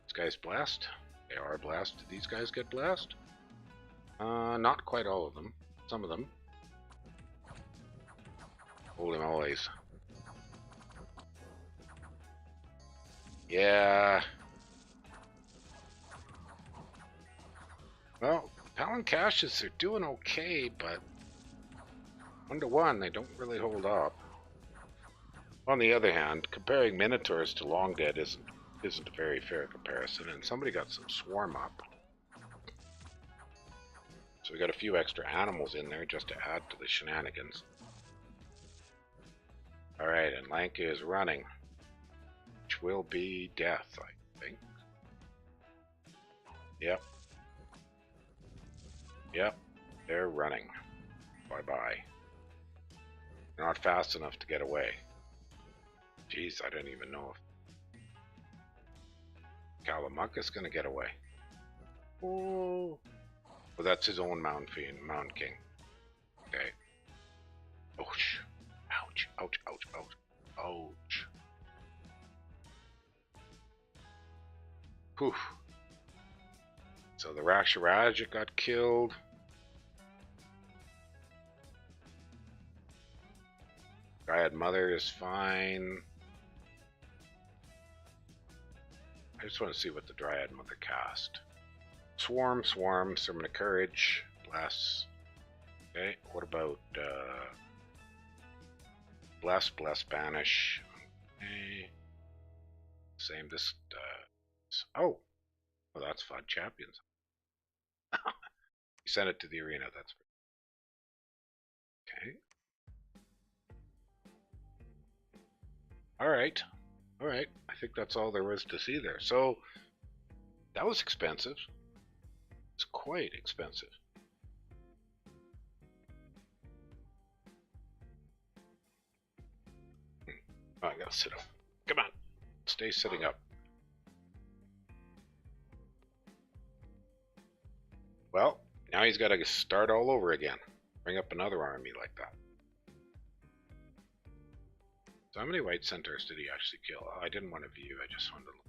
This guy's blessed. They are blessed. Did these guys get blessed? Not quite all of them. Some of them. Holy mollies. Yeah. Well, Palancaches are doing okay, but 1-to-1, they don't really hold up. On the other hand, comparing Minotaurs to Long Dead isn't a very fair comparison, and somebody got some swarm up. So we got a few extra animals in there just to add to the shenanigans. Alright, and Lanka is running, which will be death, I think. Yep. Yep, they're running. Bye-bye. They're not fast enough to get away. Jeez, I don't even know if Kalamucka's gonna get away. Oh, well, that's his own Mound Fiend, Mound King. Okay. Ouch. Ouch, ouch, ouch, ouch, ouch. Whew. So the Raksharaja got killed. Dryad Mother is fine. I just want to see what the Dryad Mother cast. Swarm, Swarm, Sermon of Courage, Bless. Okay, what about Bless, Bless, Banish. Okay. Same this, oh, well that's fun, Champions. You sent it to the arena, that's okay. Alright, alright, I think that's all there was to see there. So, that was expensive. It's quite expensive. Oh, I gotta sit up. Come on, stay sitting up. Well, now he's got to start all over again. Bring up another army like that. So how many white centaurs did he actually kill? Oh, I didn't want to view, I just wanted to look.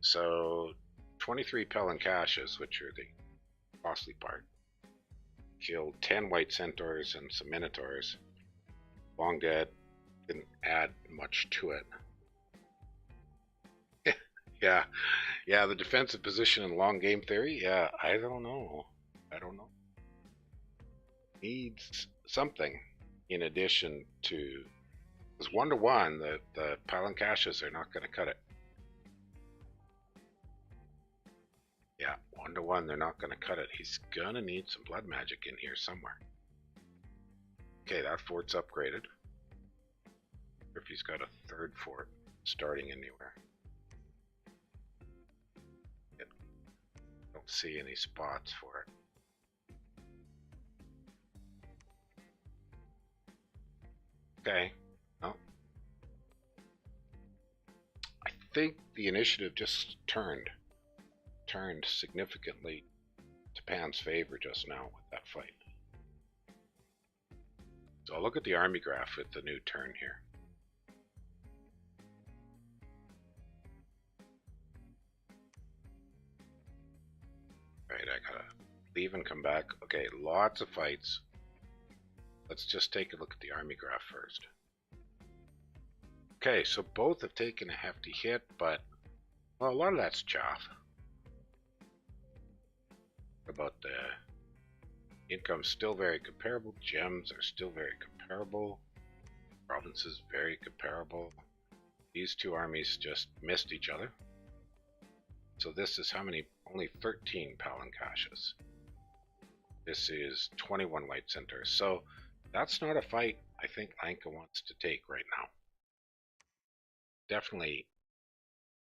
So 23 Palancaches, which are the costly part, killed 10 white centaurs and some minotaurs. Long Dead didn't add much to it. Yeah, the defensive position in long game theory, yeah, I don't know. Needs something in addition to, because 1-to-1, the Palancaches are not going to cut it. Yeah, 1-to-1, they're not going to cut it. He's going to need some blood magic in here somewhere. Okay, that fort's upgraded. If he's got a third fort starting anywhere. Don't see any spots for it. Okay, well, I think the initiative just turned significantly to Pan's favor just now with that fight. So I'll look at the army graph with the new turn here. Right, I gotta leave and come back. Okay, lots of fights. let's just take a look at the army graph first. Okay, so both have taken a hefty hit, but well, a lot of that's chaff. About the income, still very comparable. Gems are still very comparable. Provinces very comparable. These two armies just missed each other. So this is how many? Only 13 Palancaches. This is 21 white centers. So that's not a fight I think Lanka wants to take right now. Definitely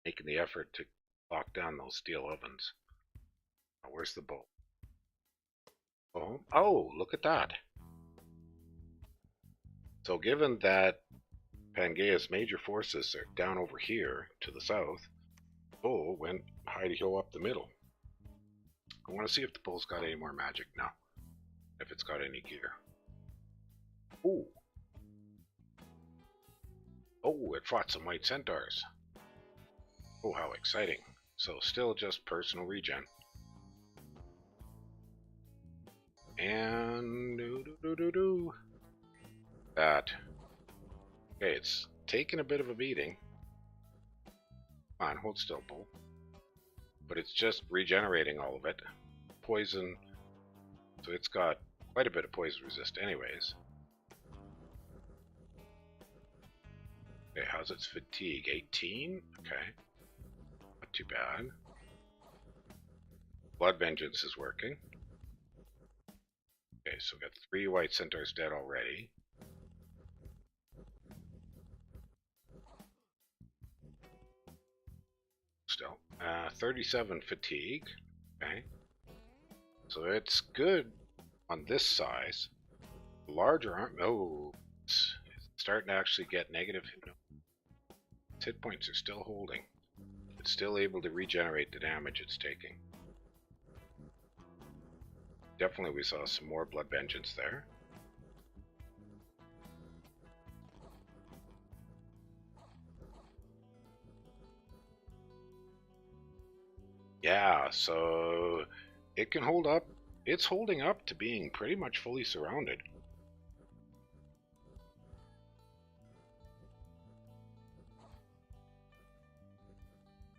making the effort to lock down those steel ovens. Now, where's the bull? Oh, look at that. So given that Pangaea's major forces are down over here to the south, the bull went hidey-ho up the middle. I want to see if the bull's got any more magic now. If it's got any gear. Ooh. Oh, it fought some white centaurs. Oh, how exciting. So still just personal regen. And that. Okay, it's taken a bit of a beating. Come on, hold still, bull. But it's just regenerating all of it. Poison. So it's got quite a bit of poison resist anyways. Okay, how's its fatigue? 18? Okay. Not too bad. Blood Vengeance is working. Okay, so we got 3 white centaurs dead already. Still. 37 fatigue. Okay. So it's good on this size. Larger arm. Oh, it's starting to actually get negative. Its hit points are still holding. It's still able to regenerate the damage it's taking. Definitely we saw some more Blood Vengeance there. Yeah, so it can hold up. It's holding up to being pretty much fully surrounded.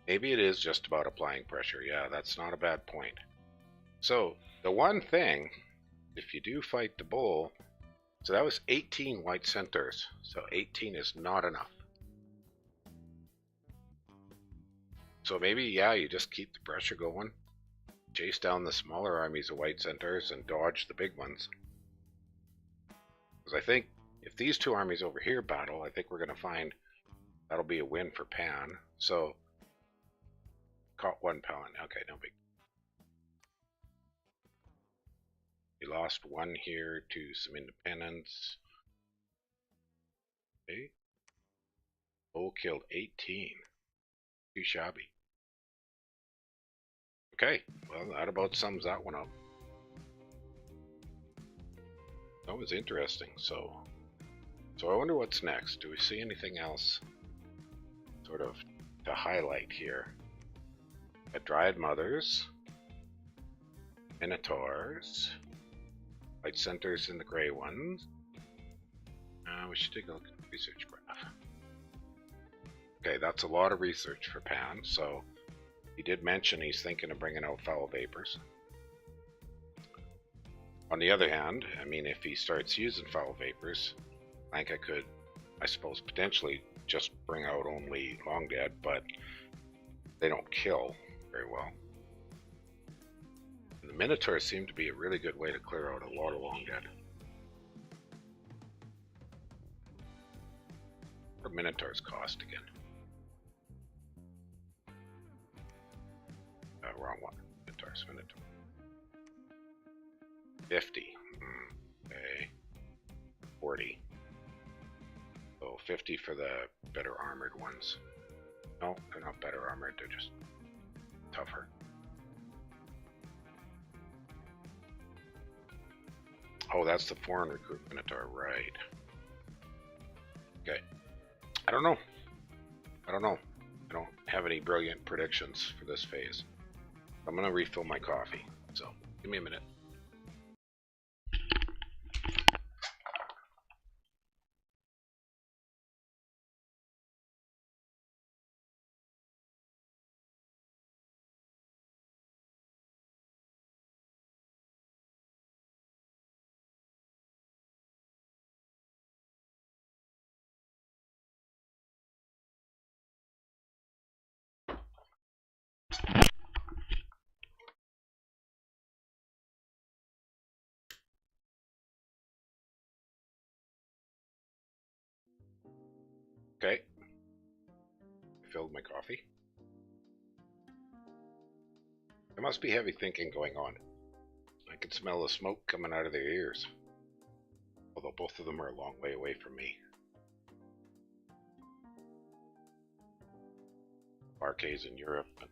Maybe it is just about applying pressure. Yeah, that's not a bad point. So, the one thing, if you do fight the bull, so that was 18 white centers. So 18 is not enough. So maybe, yeah, you just keep the pressure going. Chase down the smaller armies of white centers and dodge the big ones. Because I think if these two armies over here battle, I think we're going to find that'll be a win for Pan. So, caught one Palan. Okay, no big. We lost one here to some independents. Okay. Bull killed 18. Too shabby. Okay, well that about sums that one up. That was interesting. So I wonder what's next. Do we see anything else sort of to highlight here? Got Dryad Mothers, Minotaurs, white centers in the gray ones. We should take a look at the research graph. Okay, that's a lot of research for Pan, so he did mention he's thinking of bringing out Foul Vapors. On the other hand, I mean, if he starts using Foul Vapors, Lanka could, I suppose, potentially just bring out only Long Dead, but they don't kill very well. And the Minotaurs seem to be a really good way to clear out a lot of Long Dead. What do Minotaurs cost again? Wrong one. Minotaurs. 50. Okay. 40. So 50 for the better armored ones. No, they're not better armored, they're just tougher. Oh, that's the foreign recruit Minotaur, right. Okay. I don't know. I don't have any brilliant predictions for this phase. I'm going to refill my coffee, so give me a minute. Okay. I filled my coffee. There must be heavy thinking going on. I can smell the smoke coming out of their ears. Although both of them are a long way away from me. Barcaii in Europe and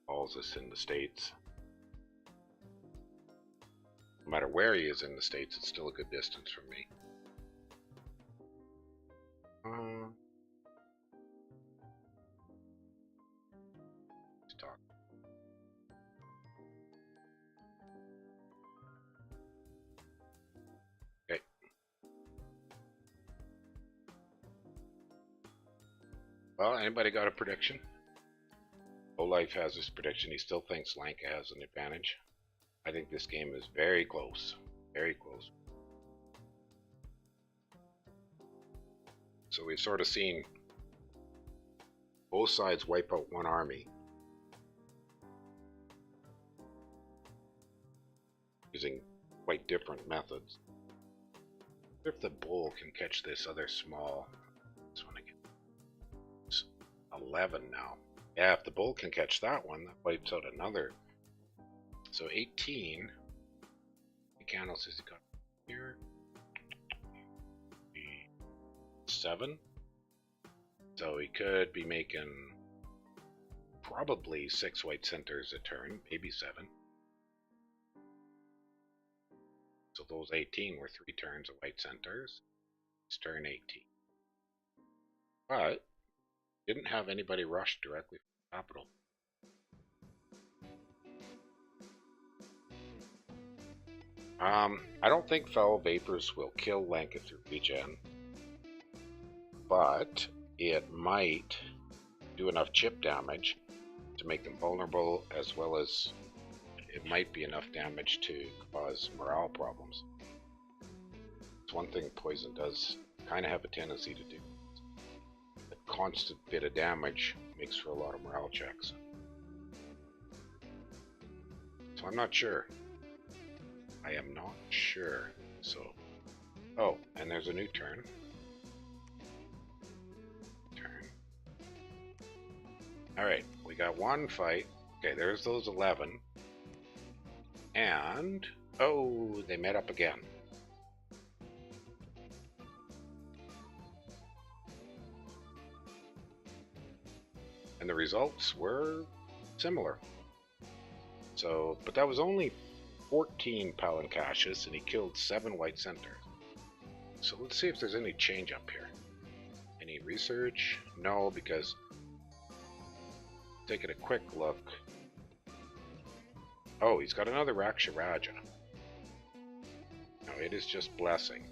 Baalz is in the States. No matter where he is in the States, it's still a good distance from me. Let's talk. Okay. Well, anybody got a prediction? Olife has his prediction. He still thinks Lanka has an advantage. I think this game is very close. Very close. So we've sort of seen both sides wipe out one army using quite different methods. If the bull can catch this other small, this one again, it's 11 now. Yeah, if the bull can catch that one, that wipes out another. So 18. The candles has he got here? 7. So he could be making probably 6 white centers a turn, maybe 7. So those 18 were 3 turns of white centers. It's turn 18. But didn't have anybody rush directly from the capital. I don't think foul vapors will kill Lanka through regen, but it might do enough chip damage to make them vulnerable, as well as it might be enough damage to cause morale problems. It's one thing poison does kind of have a tendency to do. A constant bit of damage makes for a lot of morale checks. So I'm not sure. I am not sure. So, oh, and there's a new turn. Alright, we got one fight. Okay, there's those 11. And, oh, they met up again. And the results were similar. So, but that was only 14 Pangaea, and he killed 7 white centers. So let's see if there's any change up here. Any research? No, because taking a quick look. Oh, he's got another Raksharaja. No, it is just Blessing.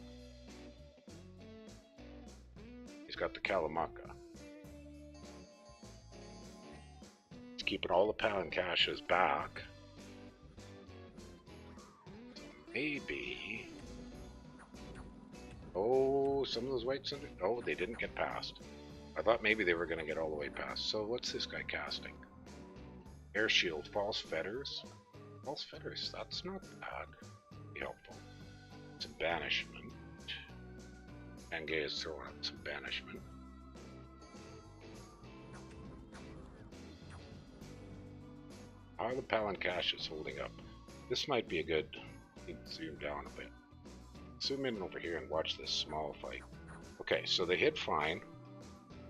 He's got the Kalamaka. He's keeping all the Pangaeas back. So maybe... Oh, some of those white centers... Oh, they didn't get past. I thought maybe they were going to get all the way past. So what's this guy casting? Air shield, false fetters. False fetters, that's not bad. Be helpful. Some banishment. Pangaea is throwing up some banishment. How are the Pangaeas holding up? This might be a good... zoom down a bit. Zoom in over here and watch this small fight. Okay, so they hit fine.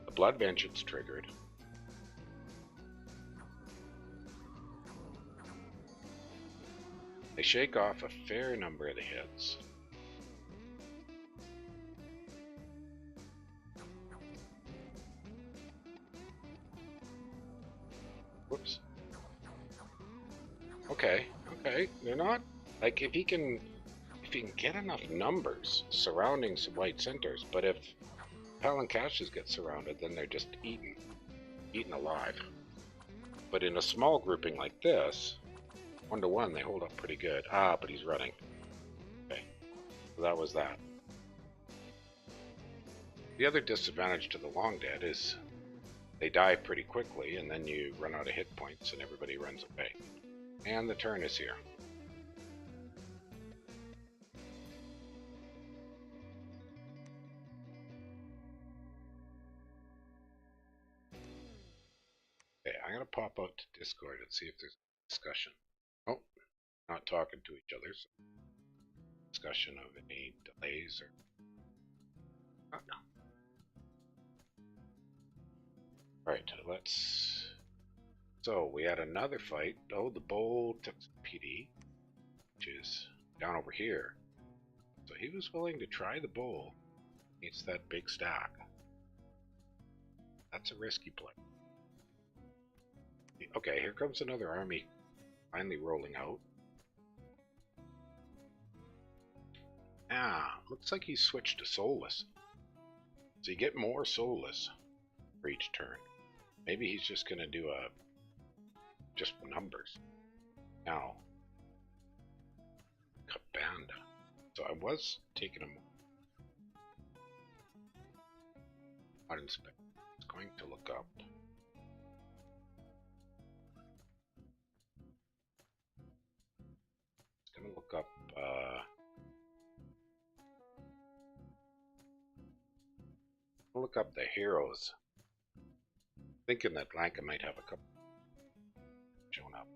The Blood Vengeance triggered. They shake off a fair number of the hits. Whoops. Okay, they're not, like, if he can get enough numbers surrounding some white centers, but if Pangaeas get surrounded, then they're just eaten alive. But in a small grouping like this, 1-to-1, they hold up pretty good. Ah, but he's running. Okay, so that was that. The other disadvantage to the long dead is they die pretty quickly, and then you run out of hit points and everybody runs away. And the turn is here. I'm gonna pop out to Discord and see if there's discussion. Oh, not talking to each other. So discussion of any delays or. Oh, no. Right, let's. So we had another fight. Oh, the bull took some PD, which is down over here. So he was willing to try the bull against that big stack. That's a risky play. Okay, here comes another army finally rolling out. Ah, looks like he's switched to soulless. So you get more soulless for each turn. Maybe he's just gonna do just numbers. Now, Cabanda. So I was taking him out inspect. It's going to look up. It's gonna look up the heroes. Thinking that Lanka might have a couple shown up.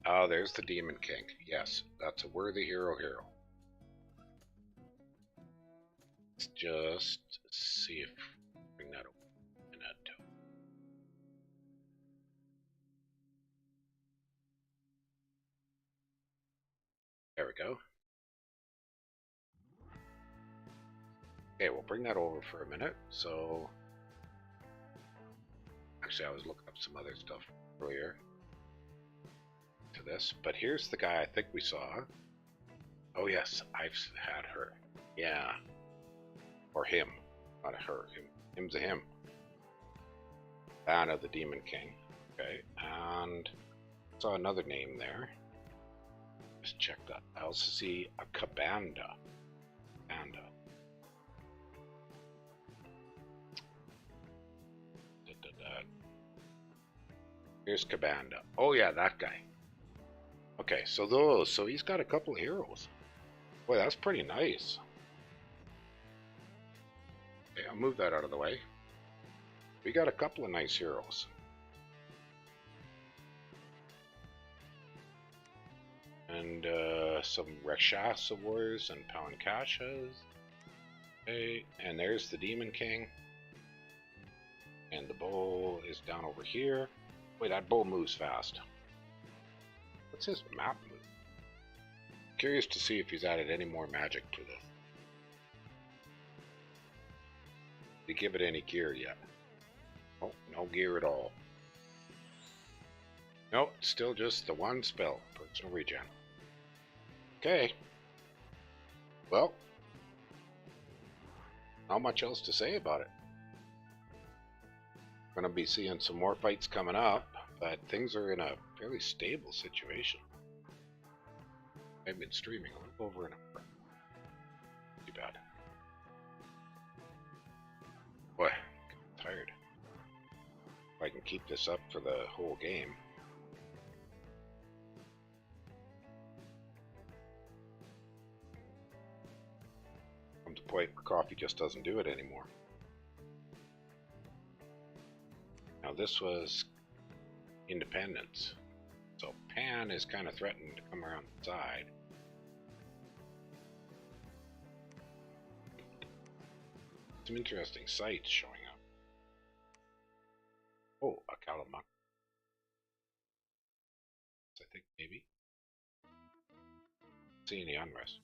Oh, there's the Demon King. Yes, that's a worthy hero. Let's just see if bring that over. There we go. Okay, we'll bring that over for a minute. So, actually, I was looking up some other stuff earlier to this, but here's the guy I think we saw. Oh yes, I've had her. Yeah, or him, not a her. Him's a him. Fan of the Demon King. Okay, and saw another name there. Just check that. I also see a Cabanda. Here's Cabanda. Oh yeah, that guy. Okay, so he's got a couple of heroes. Boy, that's pretty nice. Okay, I'll move that out of the way. We got a couple of nice heroes. And some Rakshasa Wars and Pangaeas. Okay, and there's the Demon King. And the bull is down over here. Wait, that bull moves fast. What's his map move? Curious to see if he's added any more magic to this. Did he give it any gear yet? Oh, no gear at all. Nope, still just the one spell. Personal regen. Okay. Well, not much else to say about it. We're going to be seeing some more fights coming up, but things are in a fairly stable situation. I've been streaming a little over an hour. Too bad. Boy, I'm tired. If I can keep this up for the whole game. Comes a point where coffee just doesn't do it anymore. Now this was independence. So Pan is kind of threatening to come around the side. Some interesting sights showing up. Oh, a Calamunk. I think maybe. See any unrest.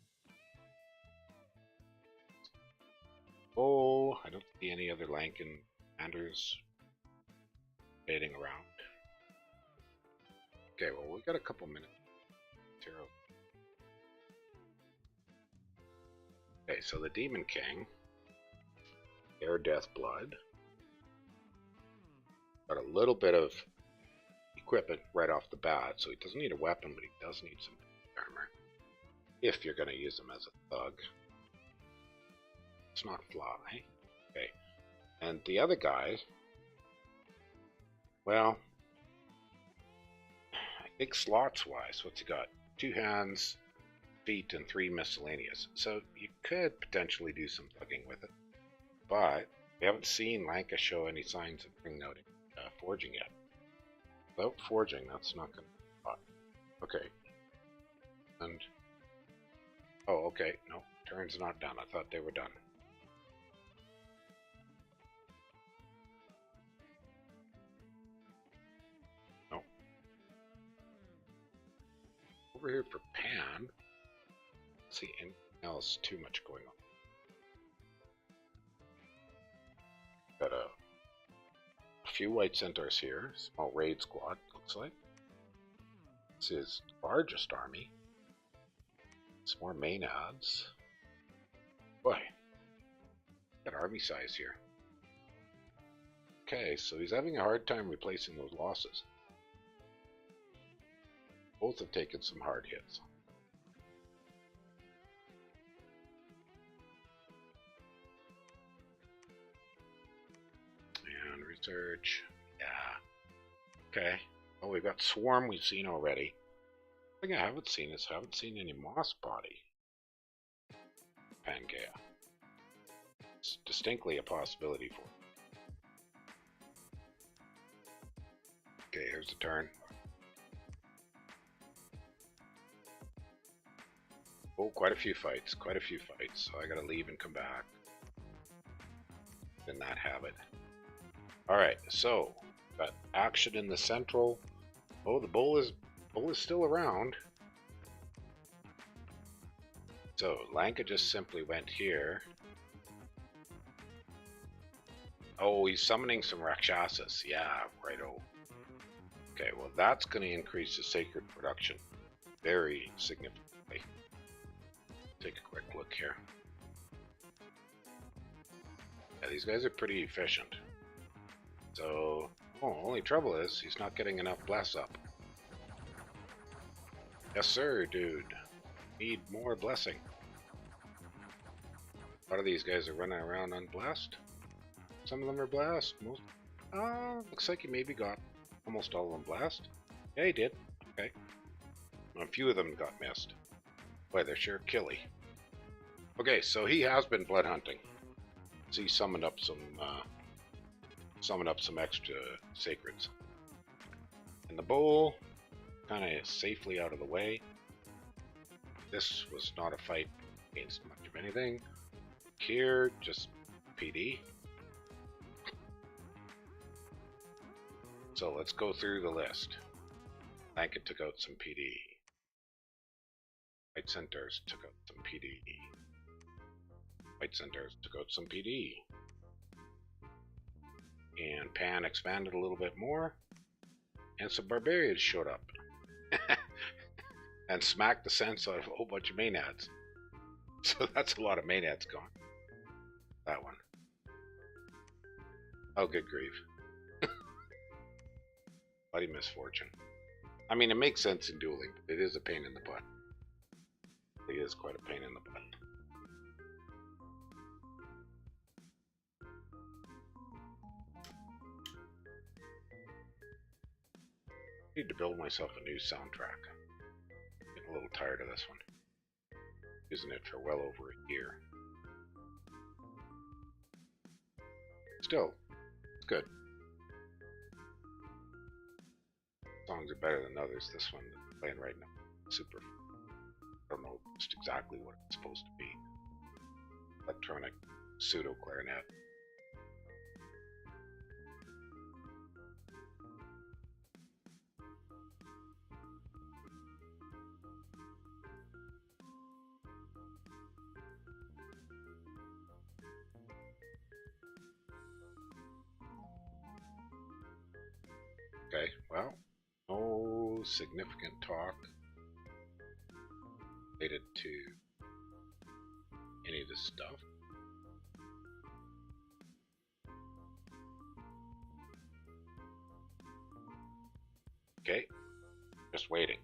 Oh, I don't see any other Lankan commanders fading around. Okay, well, we got a couple minutes. Zero. Okay, so the Demon King, Air Death Blood, got a little bit of equipment right off the bat, so he doesn't need a weapon, but he does need some armor. If you're going to use him as a thug. It's not fly. Okay. And the other guy, well, Big slots wise, what's he got? 2 hands, feet, and 3 miscellaneous. So you could potentially do some plugging with it. But we haven't seen Lanka show any signs of bringing out forging yet. Without forging, that's not going to be hot. Okay. And... oh, okay. No, turn's not done. I thought they were done. No. Over here for Pan. Let's see anything else too much going on. Got a few white centaurs here. Small raid squad, looks like. This is the largest army. Some more maenads. Boy, got army size here. Okay, so he's having a hard time replacing those losses. Both have taken some hard hits. And research. Yeah. Okay. Oh, we've got Swarm we've seen already. The thing I haven't seen is I haven't seen any Moss Body. Pangaea. It's distinctly a possibility for it. Okay, here's the turn. Oh, quite a few fights, So I gotta leave and come back. Did not have it. Alright, so got action in the central. Oh, the bull is still around. So Lanka just simply went here. Oh, he's summoning some Rakshasas. Yeah, righto. Okay, well that's going to increase the sacred production very significantly. Take a quick look here. Yeah, these guys are pretty efficient. So, only trouble is he's not getting enough bless up. Yes sir, dude. Need more blessing. A lot of these guys are running around unblessed. Some of them are blessed. Most, looks like he maybe got almost all of them blessed. Yeah, he did. Okay. A few of them got missed. Boy, they're sure killy. Okay, so he has been blood hunting. So he summoned up some extra sacreds. And the bowl, kind of safely out of the way. This was not a fight against much of anything. Here, just PD. So let's go through the list. Lanka took out some PD. White Centaurs took out some PD. White Centaurs took out some PD. And Pan expanded a little bit more. And some barbarians showed up. And smacked the sense out of a whole bunch of maenads. So that's a lot of maenads gone. That one. Oh, good grief. Bloody misfortune. I mean, it makes sense in dueling, but it is a pain in the butt. It is quite a pain in the butt. I need to build myself a new soundtrack. Getting a little tired of this one. Using it for well over a year. Still, it's good. Songs are better than others. This one that's playing right now, super. I don't know just exactly what it's supposed to be. Electronic pseudo clarinet. Okay, well, no significant talk related to any of this stuff. Okay, just waiting.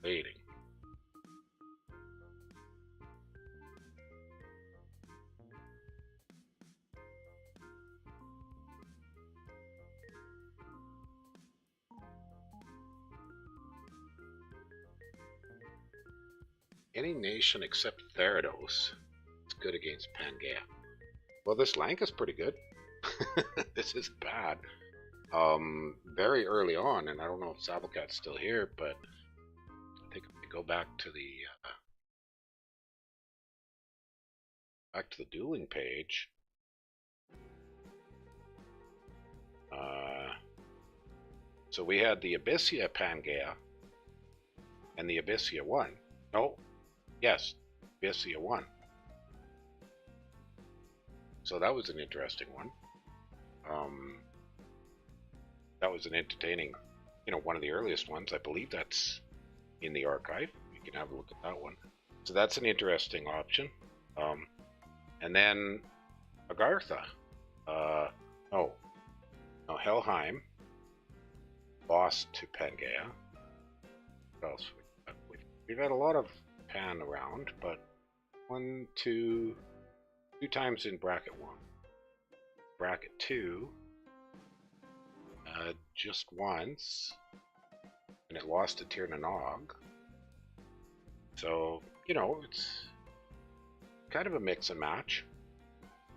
Waiting. Any nation except Therados is good against Pangaea. Well, this Lanka's pretty good. This is bad. Very early on, and I don't know if Sabblecat's still here, but I think if we go back to the dueling page. So we had the Abyssia Pangaea and the Abyssia 1. No, yes, Abyssia 1. So that was an interesting one. That was an entertaining, one of the earliest ones. I believe that's in the archive. You can have a look at that one. So that's an interesting option. And then Agartha. No, Helheim lost to Pangaea. What else? We've had a lot of Pan around, but two times in bracket 1. Bracket 2, just once, and it lost to Tir na Nog. So, it's kind of a mix and match.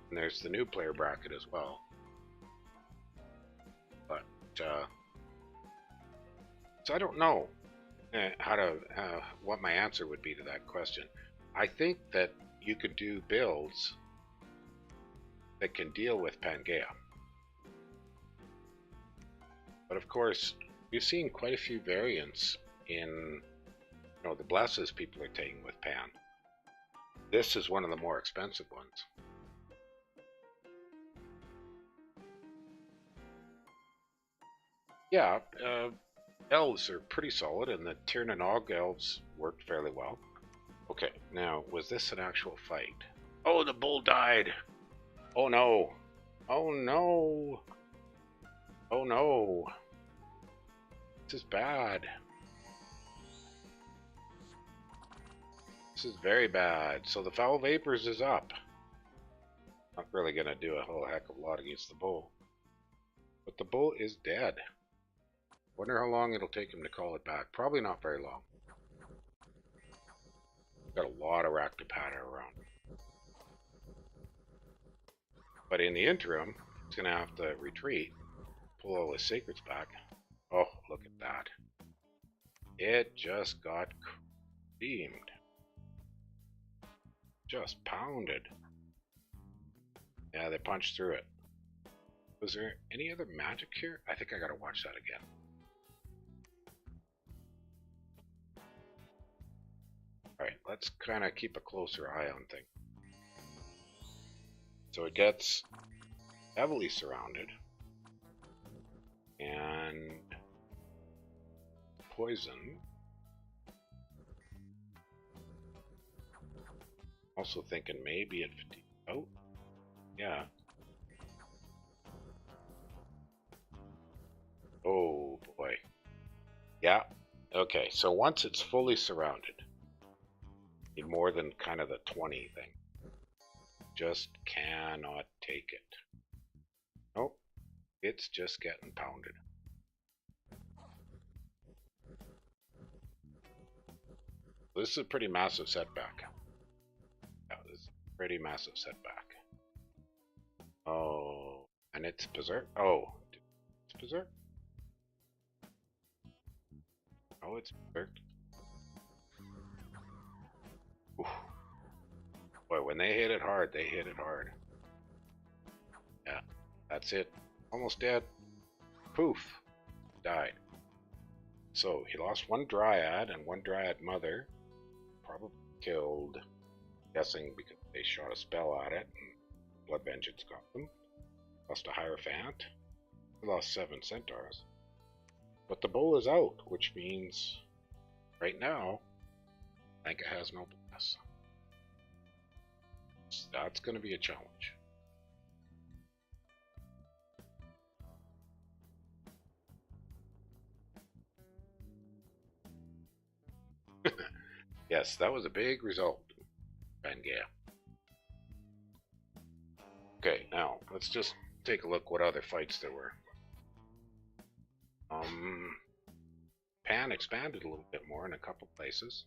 And there's the new player bracket as well. But, so I don't know what my answer would be to that question. I think that you could do builds that can deal with Pangaea. But of course, we've seen quite a few variants in the blesses people are taking with Pan. This is one of the more expensive ones. Yeah, elves are pretty solid, and the Tir na Nog elves worked fairly well. Okay, now, was this an actual fight? Oh, the bull died! Oh no! Oh no! Oh no! This is bad. This is very bad. So the Foul Vapors is up. Not really gonna do a whole heck of a lot against the bull. But the bull is dead. Wonder how long it'll take him to call it back. Probably not very long. Got a lot of Raktapada around. But in the interim, he's gonna have to retreat, pull all his sacreds back. Oh, look at that. It just got creamed. Just pounded. Yeah, they punched through it. Was there any other magic here? I think I gotta watch that again. Alright, let's kind of keep a closer eye on things. So it gets heavily surrounded. And poison. Also thinking maybe it... Oh, yeah. Oh boy. Yeah. Okay, so once it's fully surrounded, you need more than kind of the 20 thing. Just cannot take it. Nope. It's just getting pounded. This is a pretty massive setback. Yeah, this is a pretty massive setback. Oh, and it's berserk. Oh, it's berserk. Oh, it's berserk. Oof. Boy, when they hit it hard, they hit it hard. Yeah, that's it. Almost dead. Poof. Died. So he lost one Dryad and one Dryad Mother. Probably killed, guessing because they shot a spell at it and Blood Vengeance got them. Lost a Hierophant. He lost 7 Centaurs. But the bull is out, which means right now Lanka has no bless. So that's going to be a challenge. Yes, that was a big result, Pangaea. Okay, now let's just take a look what other fights there were. Pan expanded a little bit more in a couple places.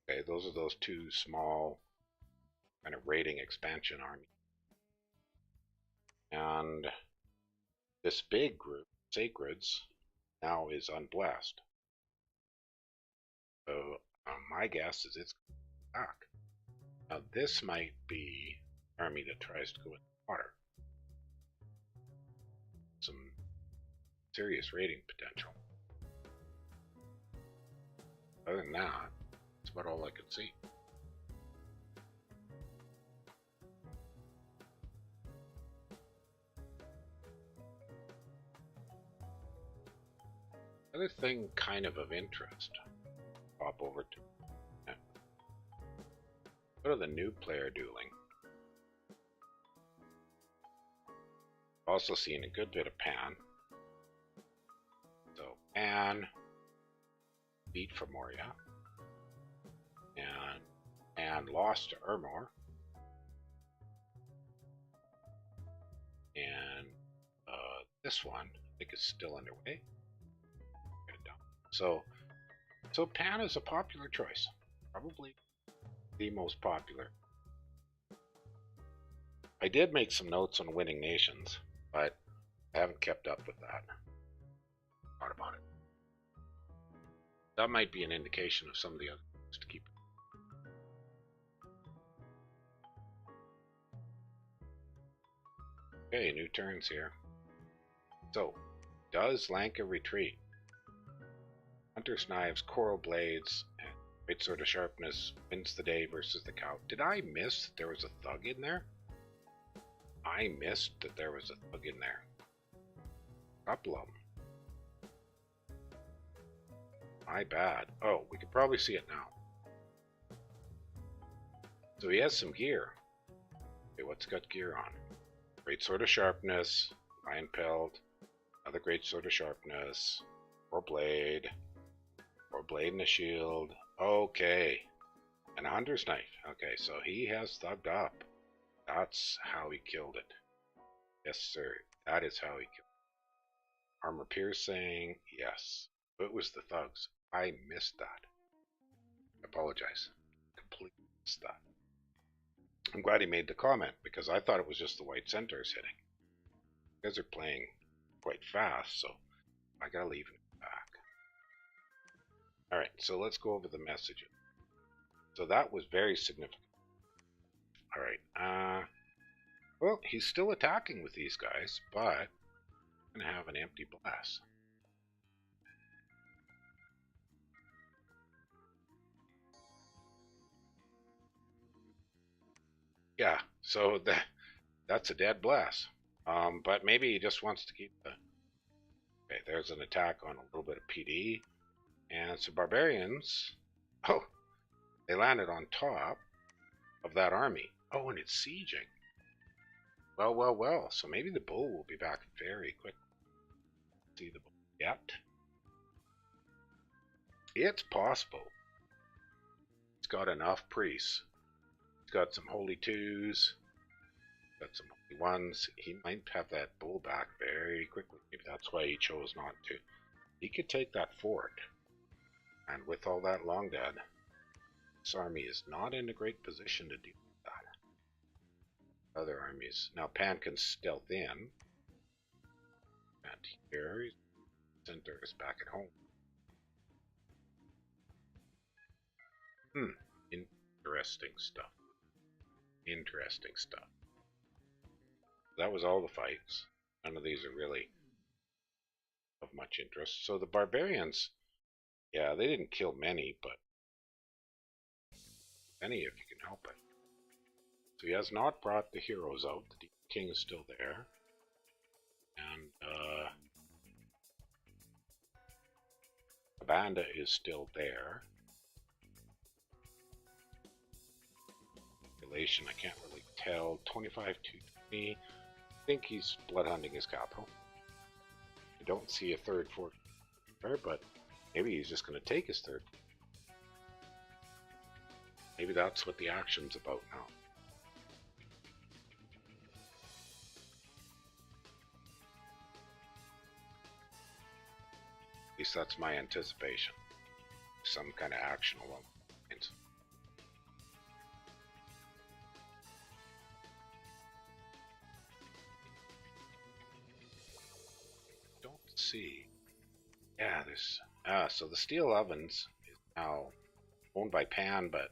Okay, those are those two small kind of raiding expansion armies. And this big group, Sacreds, now is unblessed. So my guess is it's back. Now this might be an army that tries to go in the water. Some serious raiding potential. Other than that, that's about all I could see. Other thing kind of interest. Pop over to go to the new player dueling. Also seeing a good bit of Pan. So Pan beat for Moria and lost to Ermor. And this one I think is still underway. So Pan is a popular choice, probably the most popular. I did make some notes on winning nations, but I haven't kept up with that. Thought about it. That might be an indication of some of the other things to keep. Okay, new turns here. So, does Lanka retreat? Hunter's Knives, Coral Blades, and Great Sword of Sharpness wins the day versus the cow. Did I miss that there was a thug in there? I missed that there was a thug in there. Couple of them. My bad. Oh, we can probably see it now. So he has some gear. Okay, what's got gear on? Great Sword of Sharpness, Iron Pelt, another Great Sword of Sharpness, or Blade and a shield. Okay. And a Hunter's Knife. Okay, so he has thugged up. That's how he killed it. Yes, sir. That is how he killed it. Armor piercing. Yes. It was the thugs. I missed that. I apologize. Completely missed that. I'm glad he made the comment because I thought it was just the white centers hitting. You guys are playing quite fast, so I gotta leave it back. Alright, so let's go over the messages. So that was very significant. Alright, well, he's still attacking with these guys, but I'm gonna have an empty blast. Yeah, so that's a dead blast. But maybe he just wants to keep the... Okay, there's an attack on a little bit of PD. And so barbarians... Oh, they landed on top of that army. Oh, and it's sieging. Well. So maybe the bull will be back very quick. See the bull yet? It's possible. It's got enough priests. It's got some holy twos. Got some holy ones. He might have that bull back very quickly. Maybe that's why he chose not to. He could take that fort. And with all that long dead, this army is not in a great position to deal with that. Other armies. Now Pan can stealth in. And here, center is back at home. Interesting stuff. Interesting stuff. That was all the fights. None of these are really of much interest. So the barbarians, yeah, they didn't kill many, but any if you can help it. So he has not brought the heroes out. The king is still there. And the Banda is still there. I can't really tell. 25 to 20. I think he's bloodhunting his capital. I don't see a third fort there, but maybe he's just going to take his third. Maybe that's what the action's about now. At least that's my anticipation. Some kind of action along the lines. see. Yeah, there's so the steel ovens is now owned by Pan, but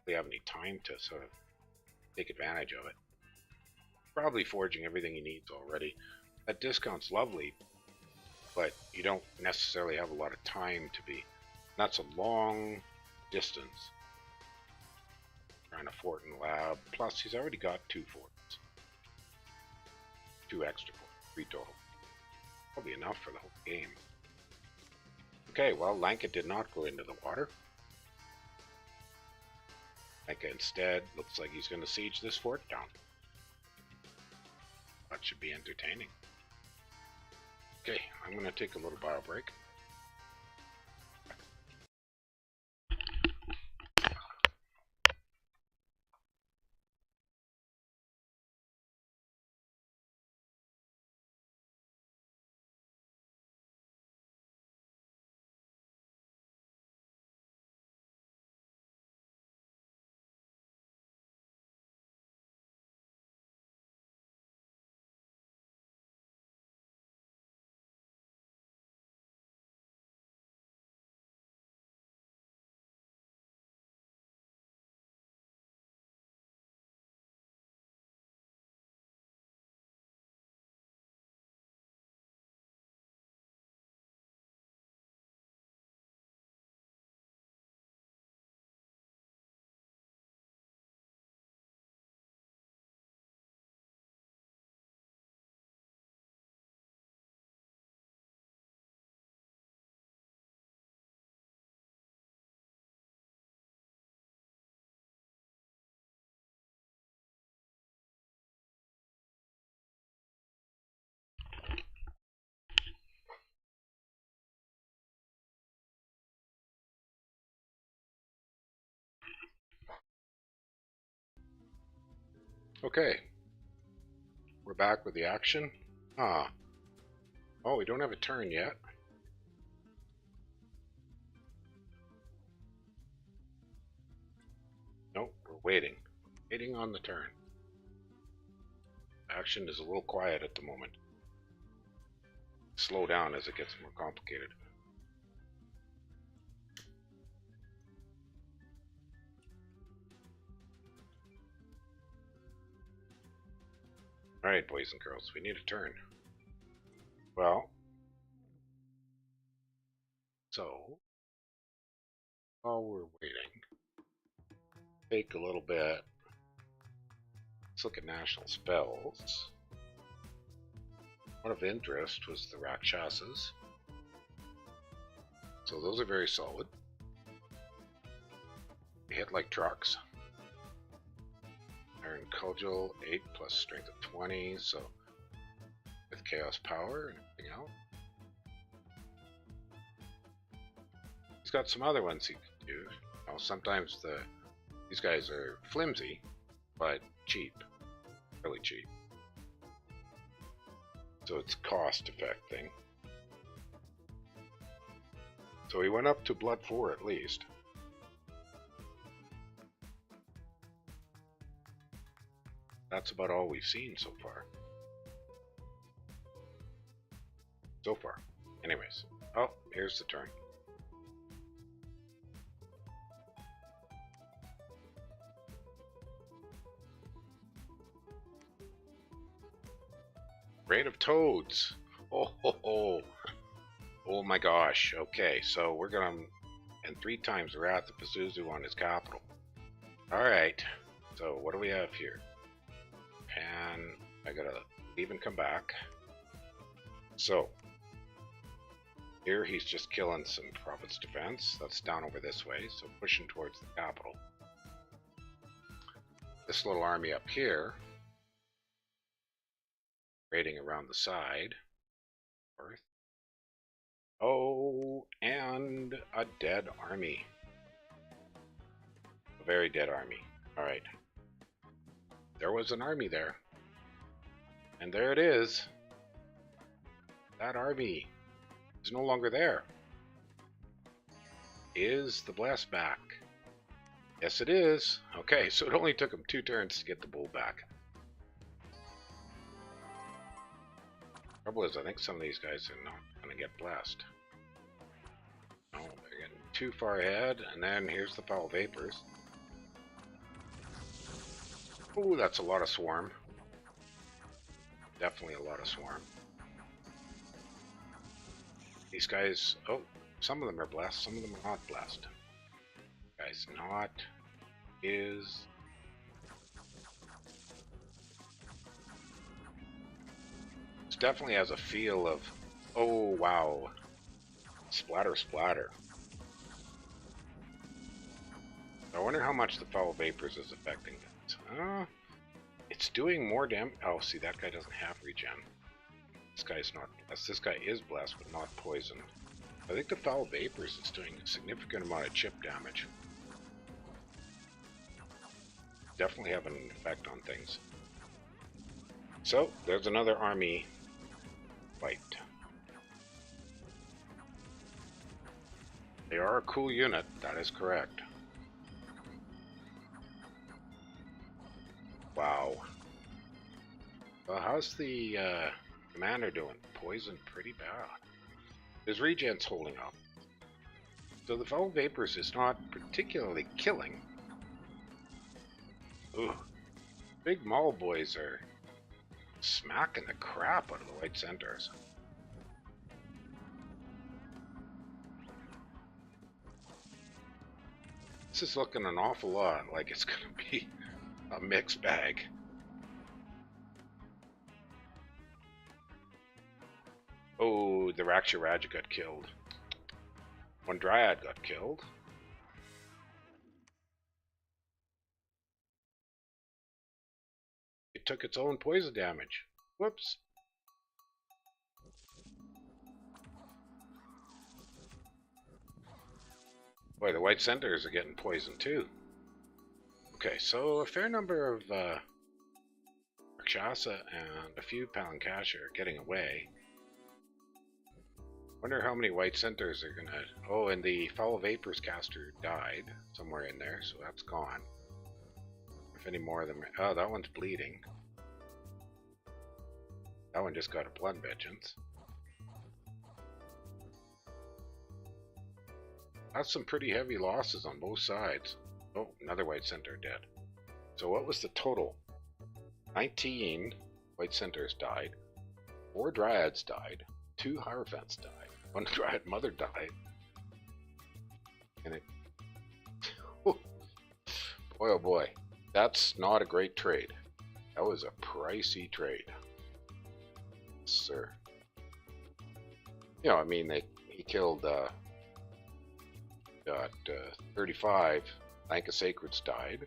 we have any time to sort of take advantage of it. Probably forging everything he needs already. That discount's lovely, but you don't necessarily have a lot of time to be. That's a long distance. Trying a fort in the lab. Plus, he's already got 2 forts. 2 extra forts. 3 total. Probably enough for the whole game. Okay, well, Lanka did not go into the water. Lanka instead looks like he's going to siege this fort down. That should be entertaining. Okay, I'm going to take a little bio break. Okay, we're back with the action. Oh, we don't have a turn yet. Nope, we're waiting. Waiting on the turn. Action is a little quiet at the moment. Slow down as it gets more complicated. Alright, boys and girls, we need a turn. Well, so, while we're waiting, take a little bit. Let's look at national spells. One of interest was the Rakshasas. So those are very solid. They hit like trucks. Iron Cudgel, 8 plus strength of 20, so with chaos power and everything else. He's got some other ones he can do. Now, sometimes these guys are flimsy, but cheap. Really cheap. So it's cost effect thing. So he went up to Blood 4 at least. That's about all we've seen so far. Anyways. Oh, here's the turn. Raid of Toads. Oh my gosh. Okay, so we're gonna... And 3 times Wrath of Pazuzu on his capital. Alright. So what do we have here? Pan, I gotta leave and come back. So, here he's just killing some Prophet's Defense. That's down over this way, so pushing towards the capital. This little army up here, raiding around the side. North. Oh, and a dead army. A very dead army. Alright. There was an army there. And there it is. That army is no longer there. Is the Blessed back? Yes, it is. Okay, so it only took him 2 turns to get the bull back. Trouble is, I think some of these guys are not going to get blessed. No, they're getting too far ahead, and then here's the foul vapors. Ooh, that's a lot of swarm. Definitely a lot of swarm. These guys, oh, some of them are blessed, some of them are not blessed. Guys, not is... It definitely has a feel of, oh wow, splatter splatter. I wonder how much the foul vapors is affecting it. It's doing more damage. Oh, see, that guy doesn't have regen. This guy's not blessed. This guy is blessed, but not poisoned. I think the foul vapors is doing a significant amount of chip damage. Definitely having an effect on things. So, there's another army fight. They are a cool unit, that is correct. Wow. Well, how's the commander doing? Poisoned pretty bad. His regen's holding up. So the foul vapors is not particularly killing. Ooh. Big Maul boys are smacking the crap out of the white centaurs. This is looking an awful lot like it's going to be a mixed bag. Oh, the Raksharaja got killed. One Dryad got killed. It took its own poison damage. Whoops. Boy, the white centaurs are getting poisoned too. Okay, so a fair number of Rakshasa and a few Pangaea are getting away. Wonder how many white centaurs are gonna... Oh, and the foul vapors caster died somewhere in there, so that's gone. If any more of them... Oh, that one's bleeding. That one just got a blood vengeance. That's some pretty heavy losses on both sides. Oh, another white centaur dead. So what was the total? 19 white centaurs died. 4 dryads died. 2 hierophants died. 1 dryad mother died. And it... boy oh boy. That's not a great trade. That was a pricey trade. Sir. You know, I mean, he killed... got 35 Lanka Sacreds died,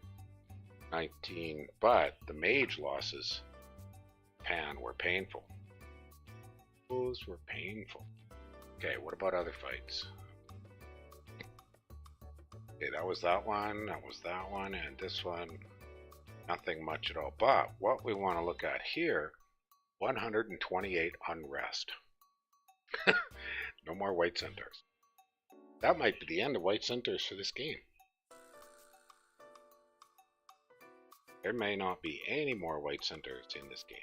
19, but the mage losses Pan were painful. Those were painful. Okay, what about other fights? Okay, that was that one, and this one, nothing much at all. But what we want to look at here, 128 unrest. No more white centaurs. That might be the end of white centaurs for this game. There may not be any more white centaurs in this game.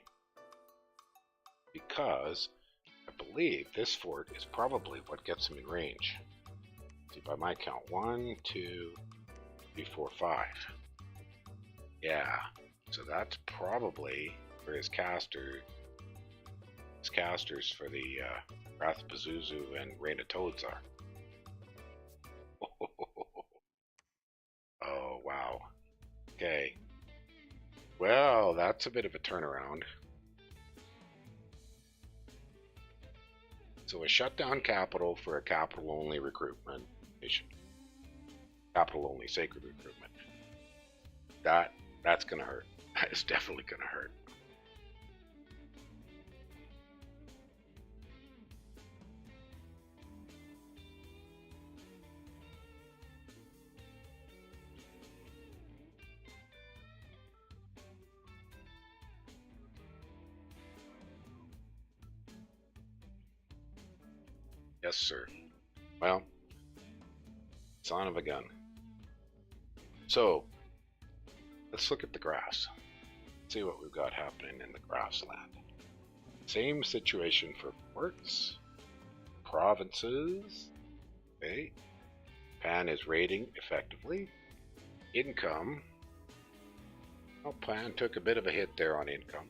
Because I believe this fort is probably what gets him in range. See, by my count, 1, 2, 3, 4, 5. Yeah, so that's probably where his casters for the Wrath of Pazuzu and Rain of Toads are. Oh, wow. Okay. Well, that's a bit of a turnaround. So a shutdown capital for a capital-only recruitment mission. Capital-only sacred recruitment. That's gonna hurt. That is definitely gonna hurt. Yes, sir. Well, son of a gun. So, let's look at the graphs. See what we've got happening in the graphs land. Same situation for ports, provinces. Okay. Pan is raiding effectively. Income. Well, Pan took a bit of a hit there on income,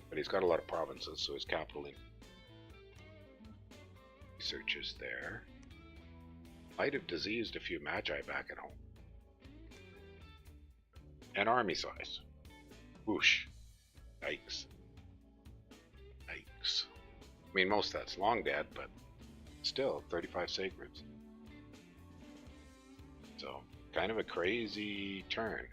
but he's got a lot of provinces, so his capital research is there. Might have diseased a few magi back at home. And army size. Whoosh. Yikes. Yikes. I mean, most of that's long dead, but still, 35 sacreds. So, kind of a crazy turn.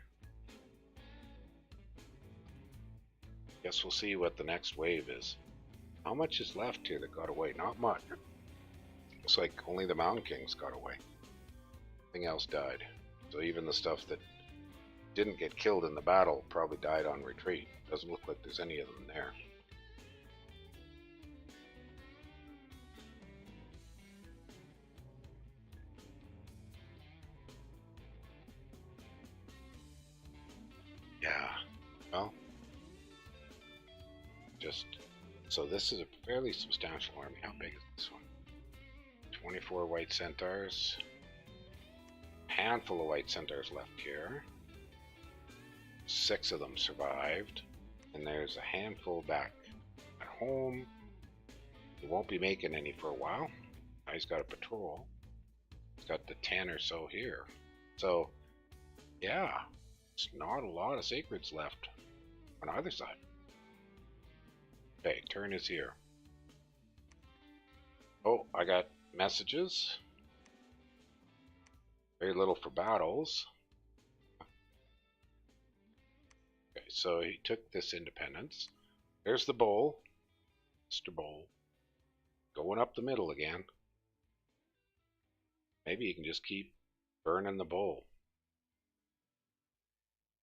Guess we'll see what the next wave is. How much is left here that got away? Not much. Looks like only the Mountain Kings got away. Nothing else died. So even the stuff that didn't get killed in the battle probably died on retreat. Doesn't look like there's any of them there. Yeah, well, just, so this is a fairly substantial army. How big is this one? 24 white centaurs. Handful of white centaurs left here. 6 of them survived. And there's a handful back at home. He won't be making any for a while. Now he's got a patrol. He's got the 10 or so here. So, yeah, it's not a lot of sacreds left on either side. Okay, turn is here. Oh, I got messages. Very little for battles. Okay, so he took this independence. There's the bowl. Mr. Bowl. Going up the middle again. Maybe you can just keep burning the bowl.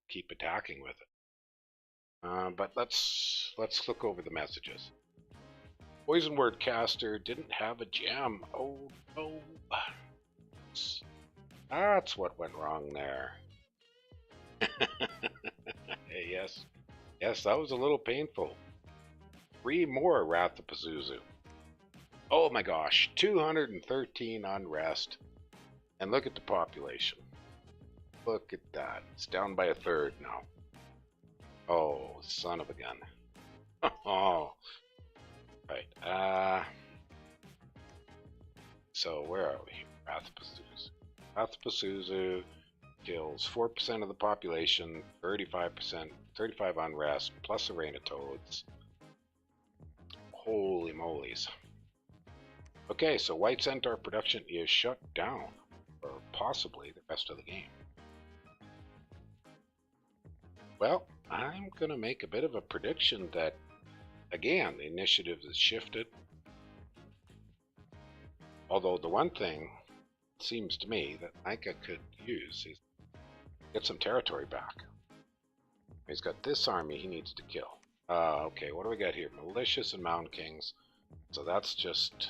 Keep attacking with it. But let's look over the messages. Poison Word Caster didn't have a gem. Oh no. That's what went wrong there. Hey, yes. Yes, that was a little painful. 3 more Wrath of Pazuzu. Oh my gosh, 213 unrest. And look at the population. Look at that. It's down by 1/3 now. Oh, son of a gun. Oh. Right. So where are we? Wrath of Pazuzu. Wrath of Pazuzu kills 4% of the population, 35%, 35 unrest, plus a rain of toads. Holy moly's. Okay, so White Centaur production is shut down, or possibly the rest of the game. Well, I'm going to make a bit of a prediction that, again, the initiative is shifted. Although the one thing, it seems to me, that Lanka could use is get some territory back. He's got this army he needs to kill. Okay, what do we got here? Militias and Mountain Kings. So that's just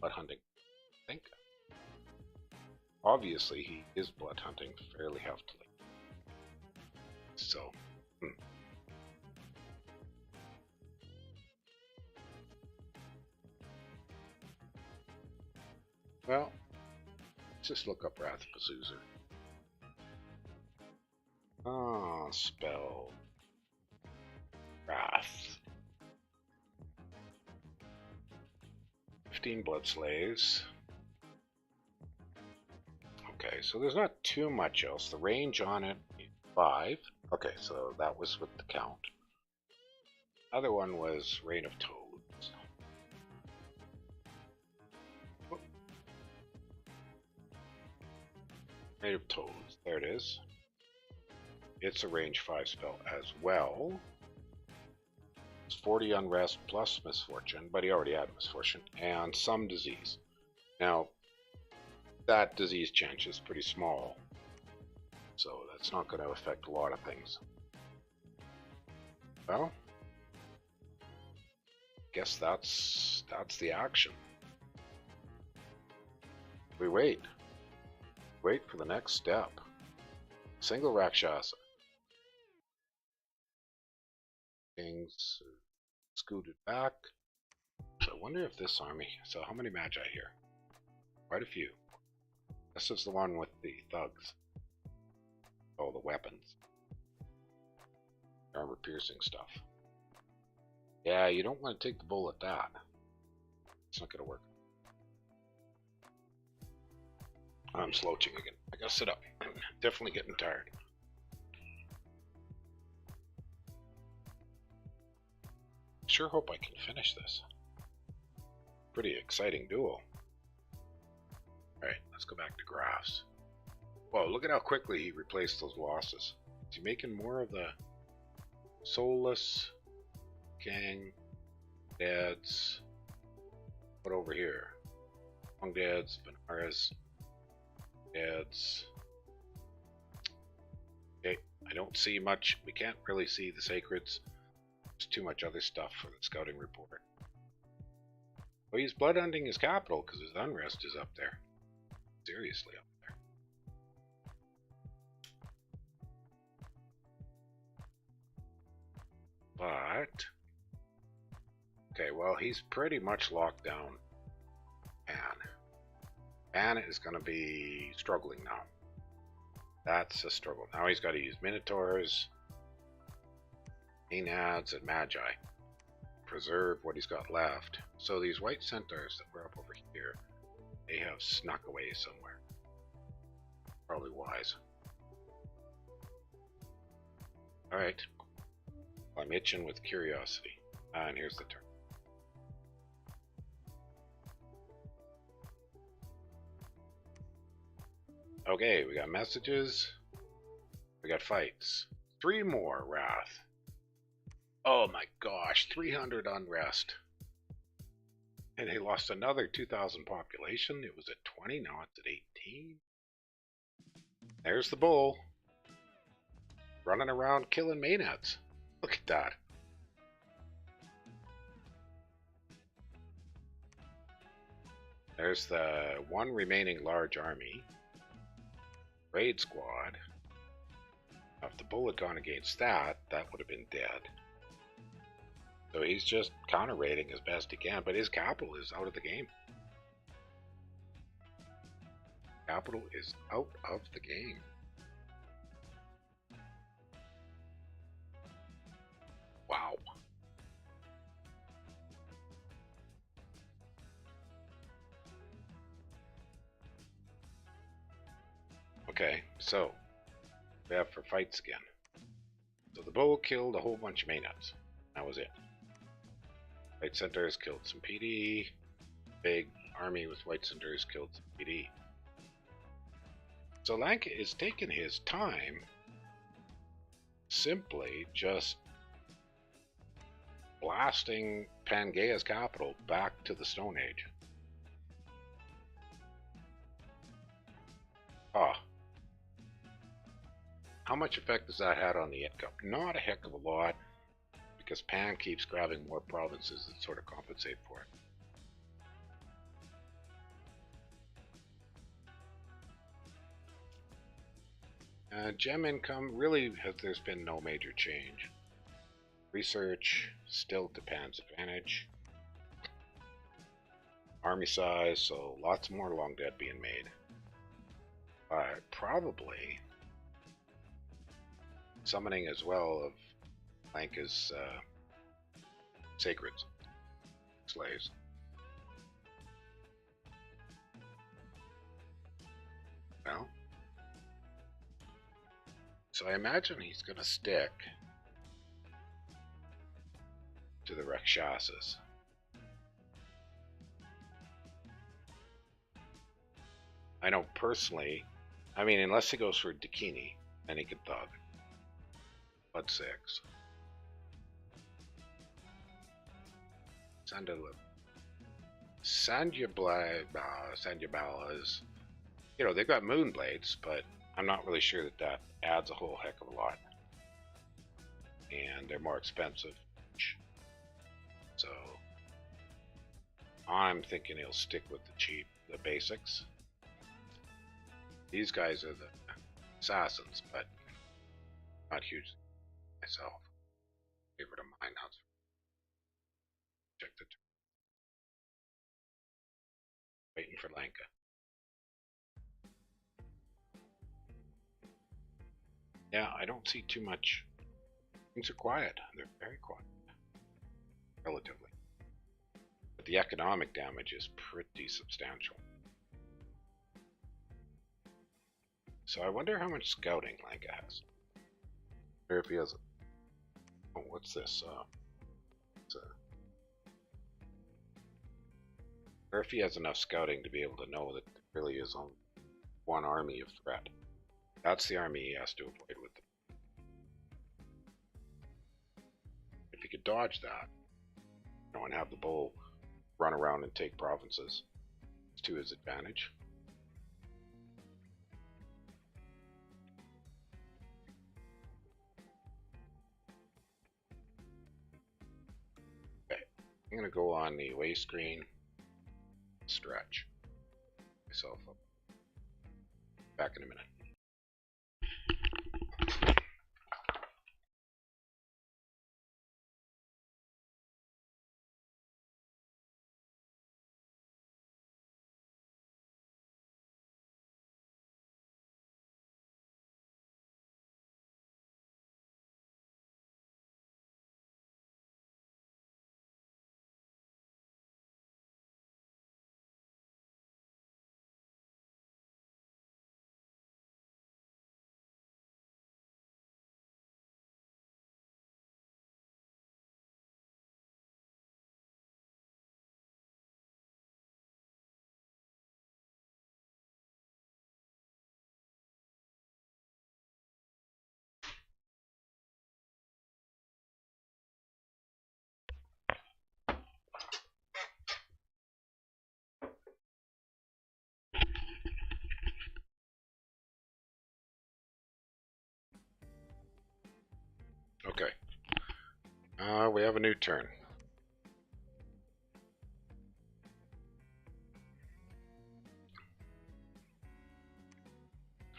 blood hunting, I think. Obviously, he is blood hunting fairly heftily. So, well, let's just look up Wrath of Pazuzu. Oh, spell. Wrath. 15 blood slaves. Okay, so there's not too much else. The range on it, 5. Okay, so that was with the count. Other one was Rain of Toads. Rain of Toads, there it is. It's a range 5 spell as well. It's 40 unrest plus misfortune, but he already had misfortune, and some disease. Now, that disease chance is pretty small, so that's not going to affect a lot of things. Well, guess that's the action. We wait for the next step. Single Rakshasa. Kings, scooted back. So I wonder if this army. So how many magi here? Quite a few. This is the one with the thugs. Oh, the weapons. Armor piercing stuff. Yeah, you don't want to take the bull at that. It's not going to work. I'm slouching again. I gotta sit up. I'm definitely getting tired. Sure hope I can finish this. Pretty exciting duel. Alright, let's go back to graphs. Whoa, look at how quickly he replaced those losses. Is he making more of the soulless gang dads? What over here? Long dads, Benares dads. Okay, I don't see much. We can't really see the sacreds. There's too much other stuff for the scouting report. Well, he's blood hunting his capital because his unrest is up there. Seriously up there. But okay, well, he's pretty much locked down Pan. Pan is going to be struggling now. That's a struggle. Now he's got to use Minotaurs, Maenads, and Magi. Preserve what he's got left. So these white centaurs that were up over here, they have snuck away somewhere. Probably wise. Alright. I'm itching with curiosity. And here's the turn. Okay, we got messages. We got fights. 3 more wrath. Oh my gosh, 300 unrest. And they lost another 2,000 population. It was at 20, now it's at 18. There's the bull. Running around killing Maenads. Look at that. There's the one remaining large army. Raid squad. If the bull had gone against that, that would have been dead. So he's just counter-raiding as best he can, but his capital is out of the game. Capital is out of the game. Wow. Okay, so we have for fights again. So the bull killed a whole bunch of Maenads. That was it. White Centaurs killed some PD. Big army with White Centaurs killed some PD. So Lanka is taking his time, simply just blasting Pangaea's capital back to the Stone Age. Ah. How much effect has that had on the income? Not a heck of a lot, because Pan keeps grabbing more provinces that sort of compensate for it. Gem income, really, there's been no major change. Research, still to Pan's advantage. Army size, so lots more Long Dead being made. Probably summoning as well of Lanka's sacred slaves. Well, so I imagine he's going to stick to the Rakshasas. I know personally, I mean, unless he goes for Dakini, then he could thug. Blood 6. Sandyabala, you know, they've got Moonblades, but I'm not really sure that that adds a whole heck of a lot. And they're more expensive. So I'm thinking he'll stick with the basics. These guys are the assassins, but not huge myself. Favorite of mine. for Lanka. Yeah, I don't see too much. Things are quiet. They're very quiet, relatively. But the economic damage is pretty substantial. So I wonder how much scouting Lanka has. Or if he has. Oh, what's this? Or if he has enough scouting to be able to know that there really is only one army of threat. That's the army he has to avoid with them. If he could dodge that, and have the bull run around and take provinces, it's to his advantage. Okay, I'm going to go on the away screen, stretch myself up. Back in a minute. Okay. We have a new turn.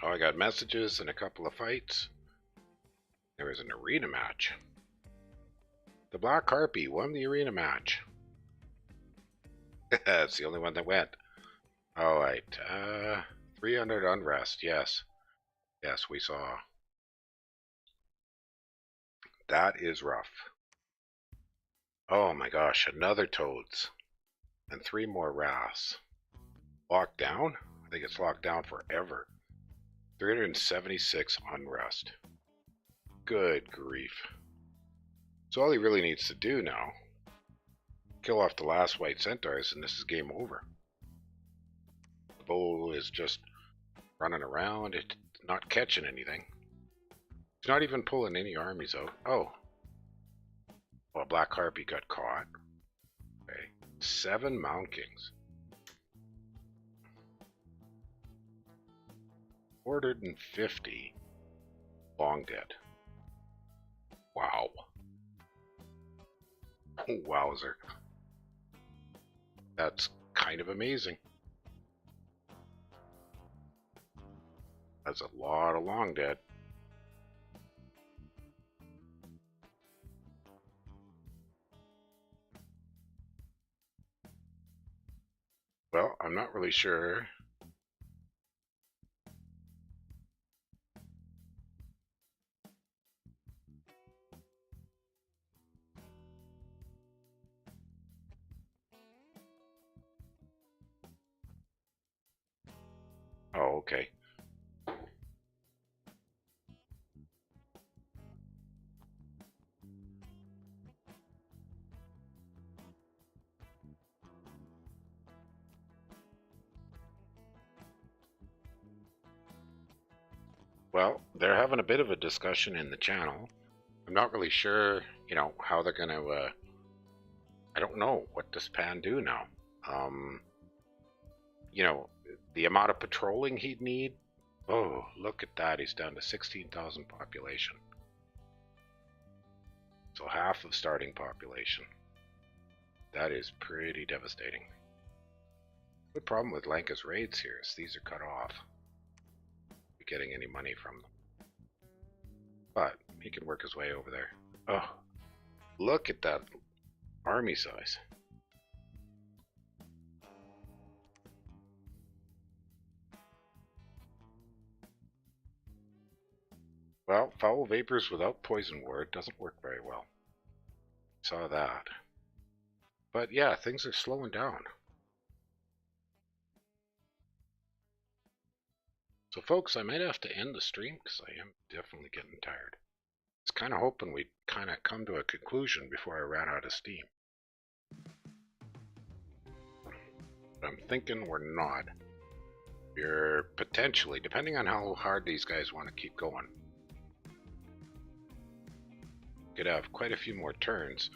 Oh, I got messages and a couple of fights. There was an arena match. The Black Harpy won the arena match. That's the only one that went. Alright. 300 unrest. Yes. Yes, we saw. That is rough. Oh my gosh, another Toads. And 3 more Wraths. Locked down? I think it's locked down forever. 376 unrest. Good grief. So all he really needs to do now, kill off the last white centaurs and this is game over. The bull is just running around, it's not catching anything. He's not even pulling any armies out. Oh. Well, Black Harpy got caught. Okay. 7 Mound Kings. 450 long dead. Wow. Wowzer. That's kind of amazing. That's a lot of long dead. Well, I'm not really sure. Oh, okay. Well, they're having a bit of a discussion in the channel. I'm not really sure, how they're gonna, I don't know, what does Pan do now? The amount of patrolling he'd need, oh, look at that, he's down to 16,000 population. So half of starting population. That is pretty devastating. The problem with Lanka's raids here is these are cut off. You're getting any money from them. But he can work his way over there. Oh, look at that army size. Well, foul vapors without poison ward doesn't work very well. Saw that. But yeah, things are slowing down. So folks, I might have to end the stream because I am definitely getting tired. I was kind of hoping we'd kind of come to a conclusion before I ran out of steam. But I'm thinking we're not. We're potentially, depending on how hard these guys want to keep going, could have quite a few more turns.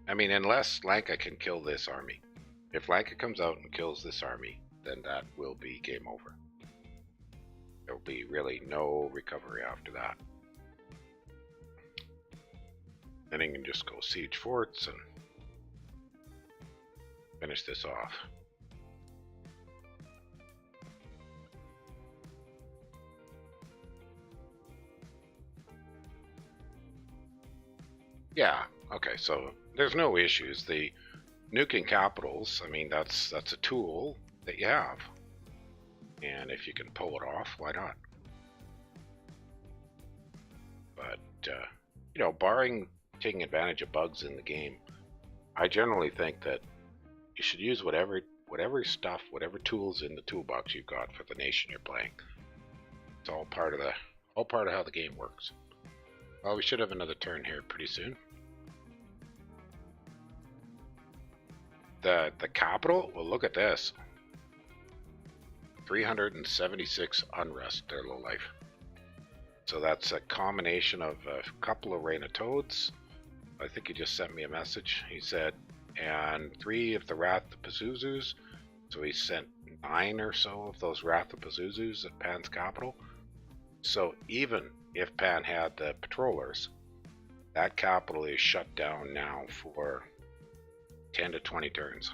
I mean, unless Lanka can kill this army. If Lanka comes out and kills this army, then that will be game over. There will be really no recovery after that. Then he can just go siege forts and finish this off. Yeah, okay, so there's no issues. The nuking capitals, I mean, that's a tool that you have. And if you can pull it off, why not? But, you know, barring taking advantage of bugs in the game, I generally think that you should use whatever stuff, whatever tools in the toolbox you've got for the nation you're playing. It's all part of how the game works. Well, we should have another turn here pretty soon. The capital, well, look at this. 376 unrest, their low life. So that's a combination of a couple of Rain of Toads. I think he just sent me a message. He said, and 3 of the Wrath of Pazuzus. So he sent 9 or so of those Wrath of Pazuzus at Pan's capital. So even if Pan had the patrollers, that capital is shut down now for 10 to 20 turns.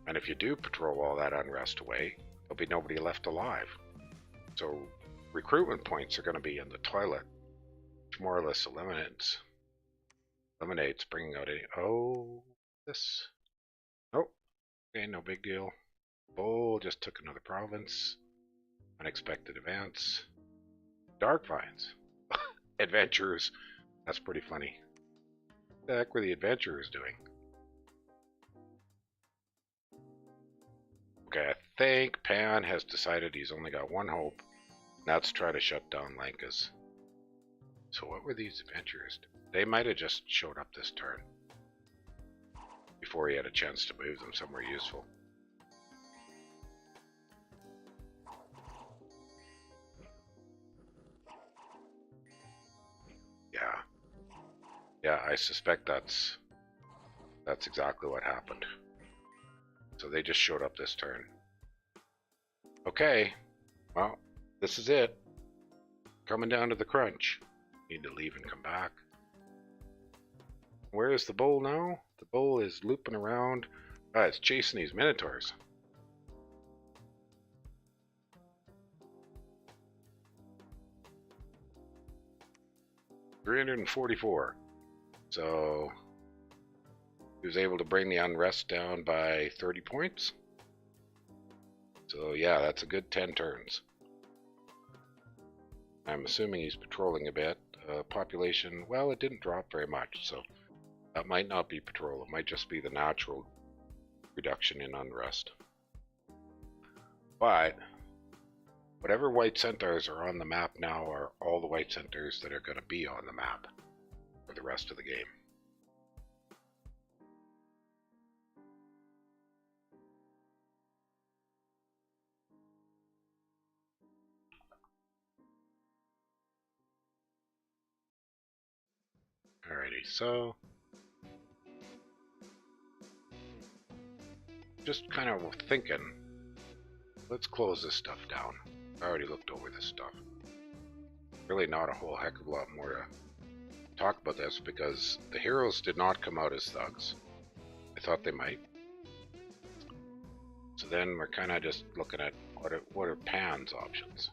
And if you do patrol all that unrest away, there'll be nobody left alive. So recruitment points are going to be in the toilet, which more or less eliminates bringing out any. Oh, this. Oh, okay, no big deal. Bull just took another province. Unexpected events. Dark Vines. Adventurers. That's pretty funny. What the heck were the adventurers doing? Okay, I think Pan has decided he's only got one hope, and that's try to shut down Lanka's. So what were these adventurers doing? They might have just showed up this turn before he had a chance to move them somewhere useful. Yeah, I suspect that's exactly what happened. So they just showed up this turn. Okay, well, this is it. Coming down to the crunch. Need to leave and come back. Where is the bull now? The bull is looping around. Ah, it's chasing these minotaurs. $344. So he was able to bring the unrest down by 30 points. So yeah, that's a good 10 turns. I'm assuming he's patrolling a bit. Population, well, it didn't drop very much, so that might not be patrol. It might just be the natural reduction in unrest. But whatever white centaurs are on the map now are all the white centaurs that are going to be on the map for the rest of the game. Alrighty, so just kind of thinking, let's close this stuff down. I already looked over this stuff. Really not a whole heck of a lot more to talk about this because the heroes did not come out as thugs. I thought they might. So then we're kind of just looking at what are Pan's options.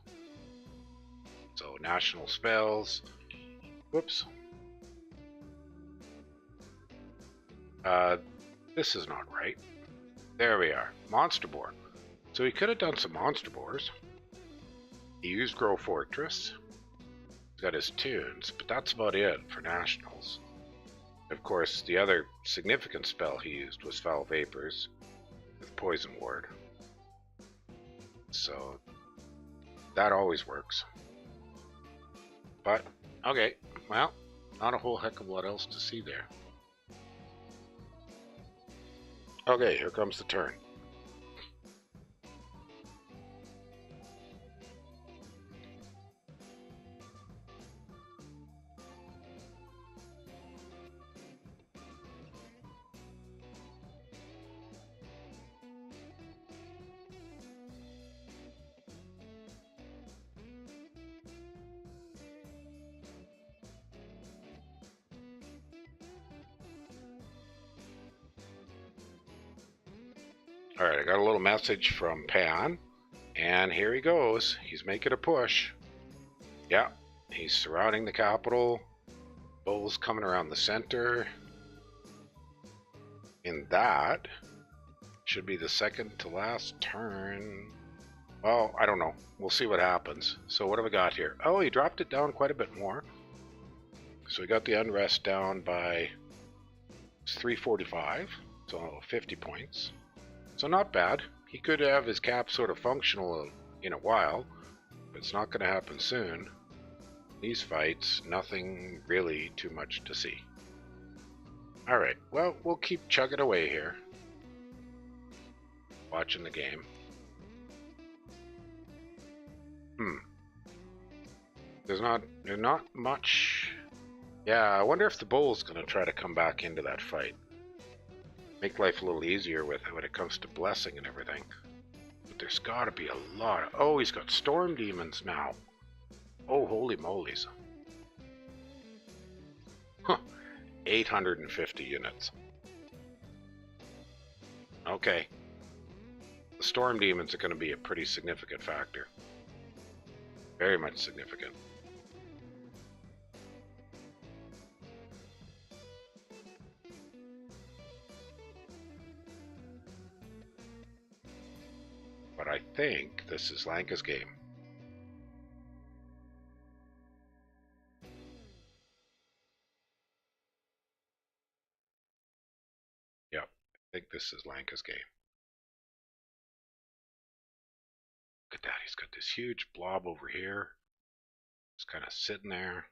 So national spells. Whoops. This is not right. There we are. Monster Boar. So he could have done some Monster Boars. He used Grow Fortress. He's got his tunes, but that's about it for nationals. Of course, the other significant spell he used was Foul Vapors with Poison Ward. So that always works. But, okay, well, not a whole heck of a lot else to see there. Okay, here comes the turn. Alright, I got a little message from Pan, and here he goes. He's making a push. Yeah, he's surrounding the capital. Bull's coming around the center. And that should be the second to last turn. Well, I don't know. We'll see what happens. So what have we got here? Oh, he dropped it down quite a bit more. So we got the unrest down by 345, so 50 points. So not bad. He could have his cap sort of functional in a while, but it's not going to happen soon. These fights, nothing really too much to see. Alright, well, we'll keep chugging away here. Watching the game. There's not much. Yeah, I wonder if the bull's going to try to come back into that fight. Make life a little easier with it when it comes to blessing and everything. But there's got to be a lot of... Oh, he's got storm demons now. Oh, holy molies. Huh. 850 units. Okay. The storm demons are going to be a pretty significant factor. Very much significant. But I think this is Lanka's game. Yep, I think this is Lanka's game. Look at that, he's got this huge blob over here. Just kind of sitting there.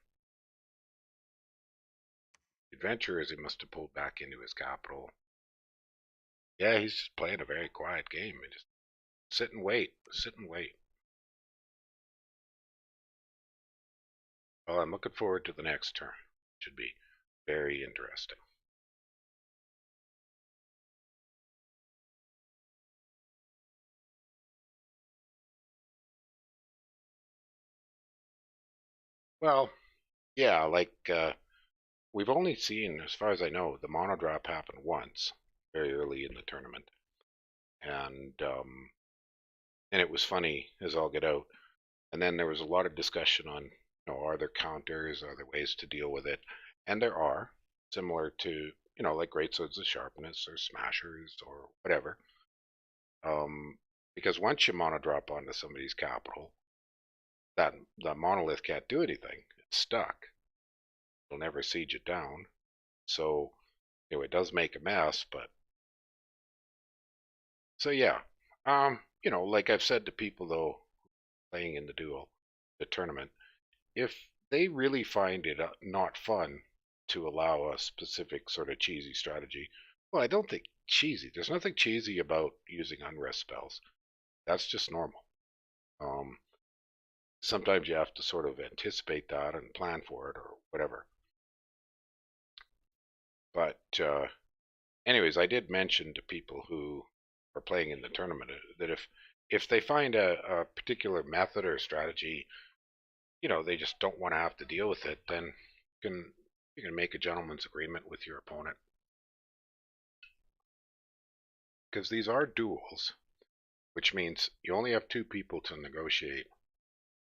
Adventurers he must have pulled back into his capital. Yeah, he's just playing a very quiet game. He just sit and wait, sit and wait. Well, I'm looking forward to the next turn. Should be very interesting. Well, yeah, like we've only seen, as far as I know, the mono drop happen once, very early in the tournament, and it was funny as all get out. And then there was a lot of discussion on, are there counters, are there ways to deal with it, and there are, similar to like great swords of sharpness or smashers or whatever. Because once you mono drop onto somebody's capital, that monolith can't do anything. It's stuck. It'll never siege it down. So it does make a mess, but so yeah. Like I've said to people though, playing in the duel, the tournament, if they really find it not fun to allow a specific sort of cheesy strategy, well, I don't think cheesy. There's nothing cheesy about using unrest spells. That's just normal. Sometimes you have to sort of anticipate that and plan for it or whatever. But anyways, I did mention to people who are playing in the tournament that if they find a particular method or strategy, they just don't want to have to deal with it, then you can make a gentleman's agreement with your opponent. Because these are duels, which means you only have two people to negotiate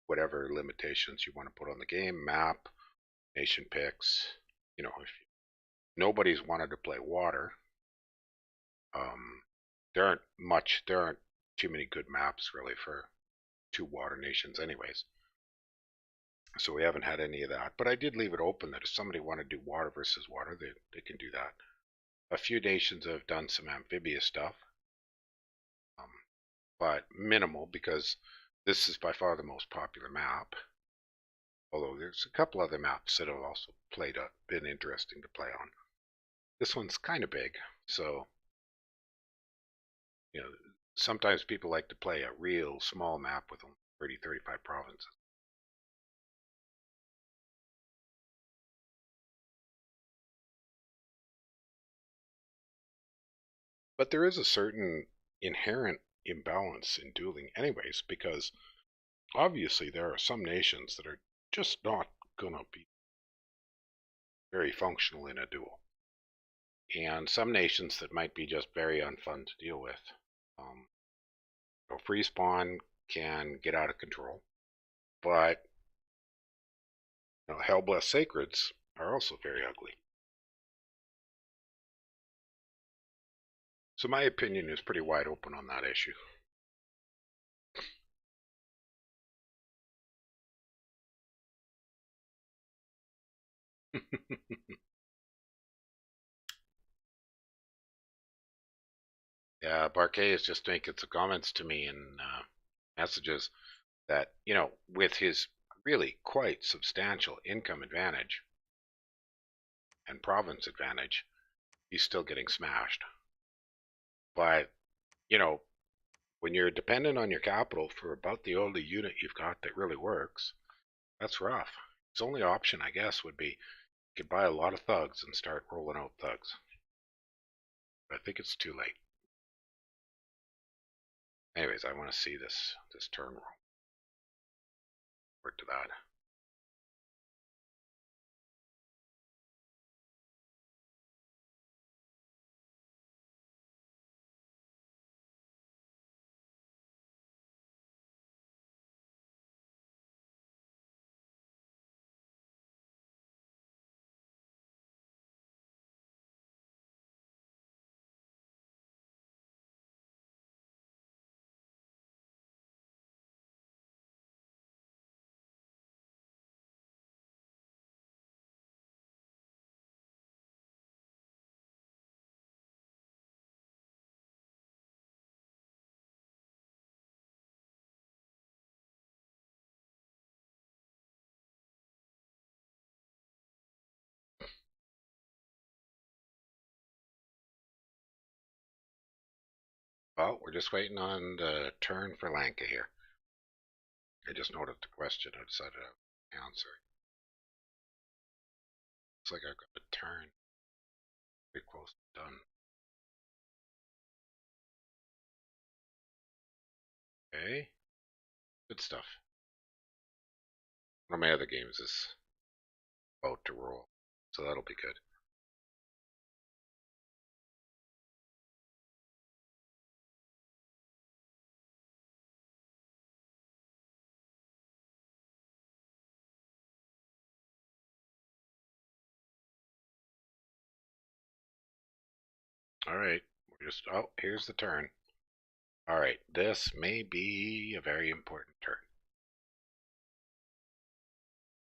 whatever limitations you want to put on the game, map, nation picks. If nobody's wanted to play water, there aren't too many good maps really for two water nations anyways. So we haven't had any of that. But I did leave it open that if somebody wanted to do water versus water, they can do that. A few nations have done some amphibious stuff, but minimal because this is by far the most popular map. Although there's a couple other maps that have also been interesting to play on. This one's kind of big, so you know sometimes people like to play a real small map with only 30, 35 provinces. But there is a certain inherent imbalance in dueling anyways, because obviously there are some nations that are just not going to be very functional in a duel. And some nations that might be just very unfun to deal with. Free spawn can get out of control, but Hellblessed Sacreds are also very ugly. So my opinion is pretty wide open on that issue. Yeah, Barcaii is just making some comments to me in messages that, with his really quite substantial income advantage and province advantage, he's still getting smashed. But, when you're dependent on your capital for about the only unit you've got that really works, that's rough. His only option, I guess, would be you could buy a lot of thugs and start rolling out thugs. But I think it's too late. Anyways, I want to see this turn roll. Forward to that. Well, we're just waiting on the turn for Lanka here. I just noted the question. I decided to answer. Looks like I've got a turn. Pretty close to done. Okay. Good stuff. One of my other games is about to roll, so that'll be good. Alright, here's the turn. Alright, this may be a very important turn.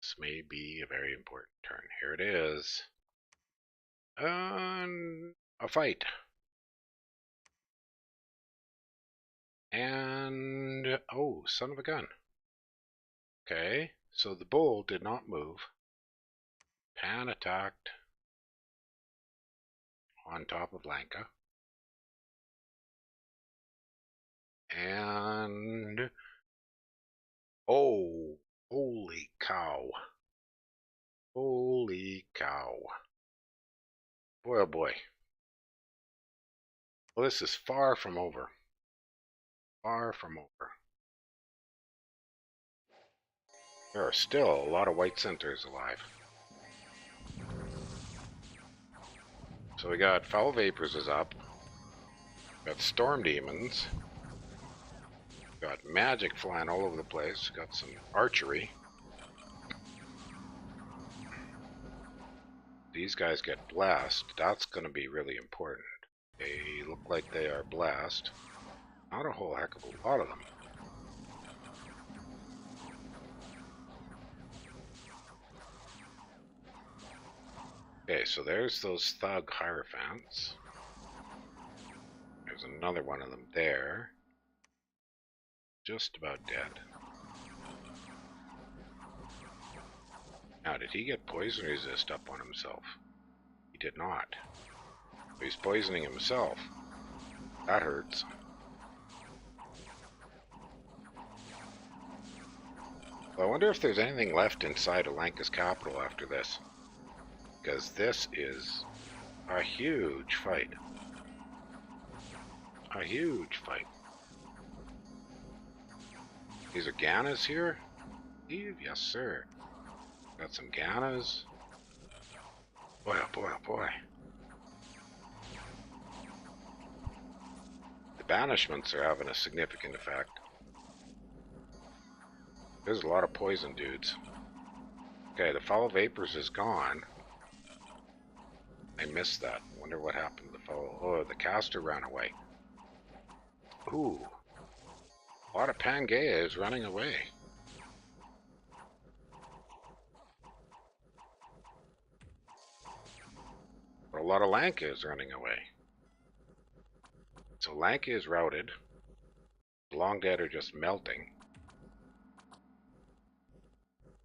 This may be a very important turn. Here it is. A fight. And, oh, son of a gun. Okay, so the bull did not move. Pan attacked on top of Lanka. And, oh, holy cow. Holy cow. Boy, oh boy. Well, this is far from over. Far from over. There are still a lot of white centers alive. So we got Foul Vapors is up. We got Storm Demons. We got magic flying all over the place. We got some archery. These guys get blessed. That's going to be really important. They look like they are blessed. Not a whole heck of a lot of them. Okay, so there's those thug hierophants. There's another one of them there. Just about dead. Now, did he get poison resist up on himself? He did not. He's poisoning himself. That hurts. Well, I wonder if there's anything left inside of Lanka's capital after this. Because this is a huge fight. A huge fight. These are Ganas here? Yes, sir. Got some Ganas. Boy, oh boy, oh boy. The banishments are having a significant effect. There's a lot of poison dudes. Okay, the foul vapors is gone. I missed that. Wonder what happened to the foul. Oh, the caster ran away. Ooh. A lot of Pangaea is running away. But a lot of Lanka is running away. So Lanka is routed. The long dead are just melting.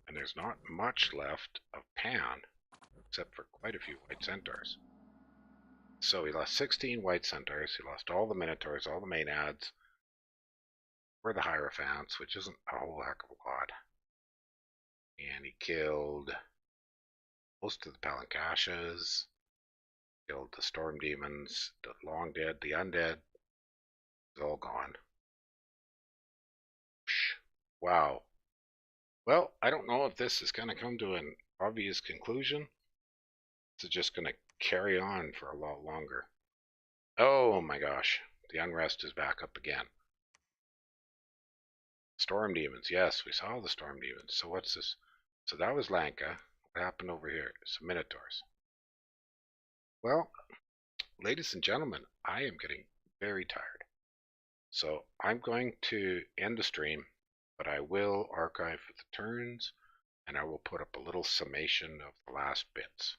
And there's not much left of Pan, except for quite a few white centaurs. So he lost 16 white centaurs, he lost all the minotaurs, all the maenads, for the hierophants, which isn't a whole heck of a lot. And he killed most of the Palancaches, killed the storm demons, the long dead, the undead. It's all gone. Wow. Well, I don't know if this is going to come to an obvious conclusion. It's just going to carry on for a lot longer. Oh my gosh, the unrest is back up again. Storm demons, yes, we saw the storm demons. So what's this? So that was Lanka. What happened over here? Some minotaurs. Well, ladies and gentlemen, I am getting very tired. So I'm going to end the stream, but I will archive the turns, and I will put up a little summation of the last bits.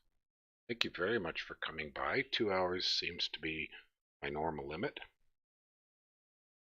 Thank you very much for coming by. 2 hours seems to be my normal limit.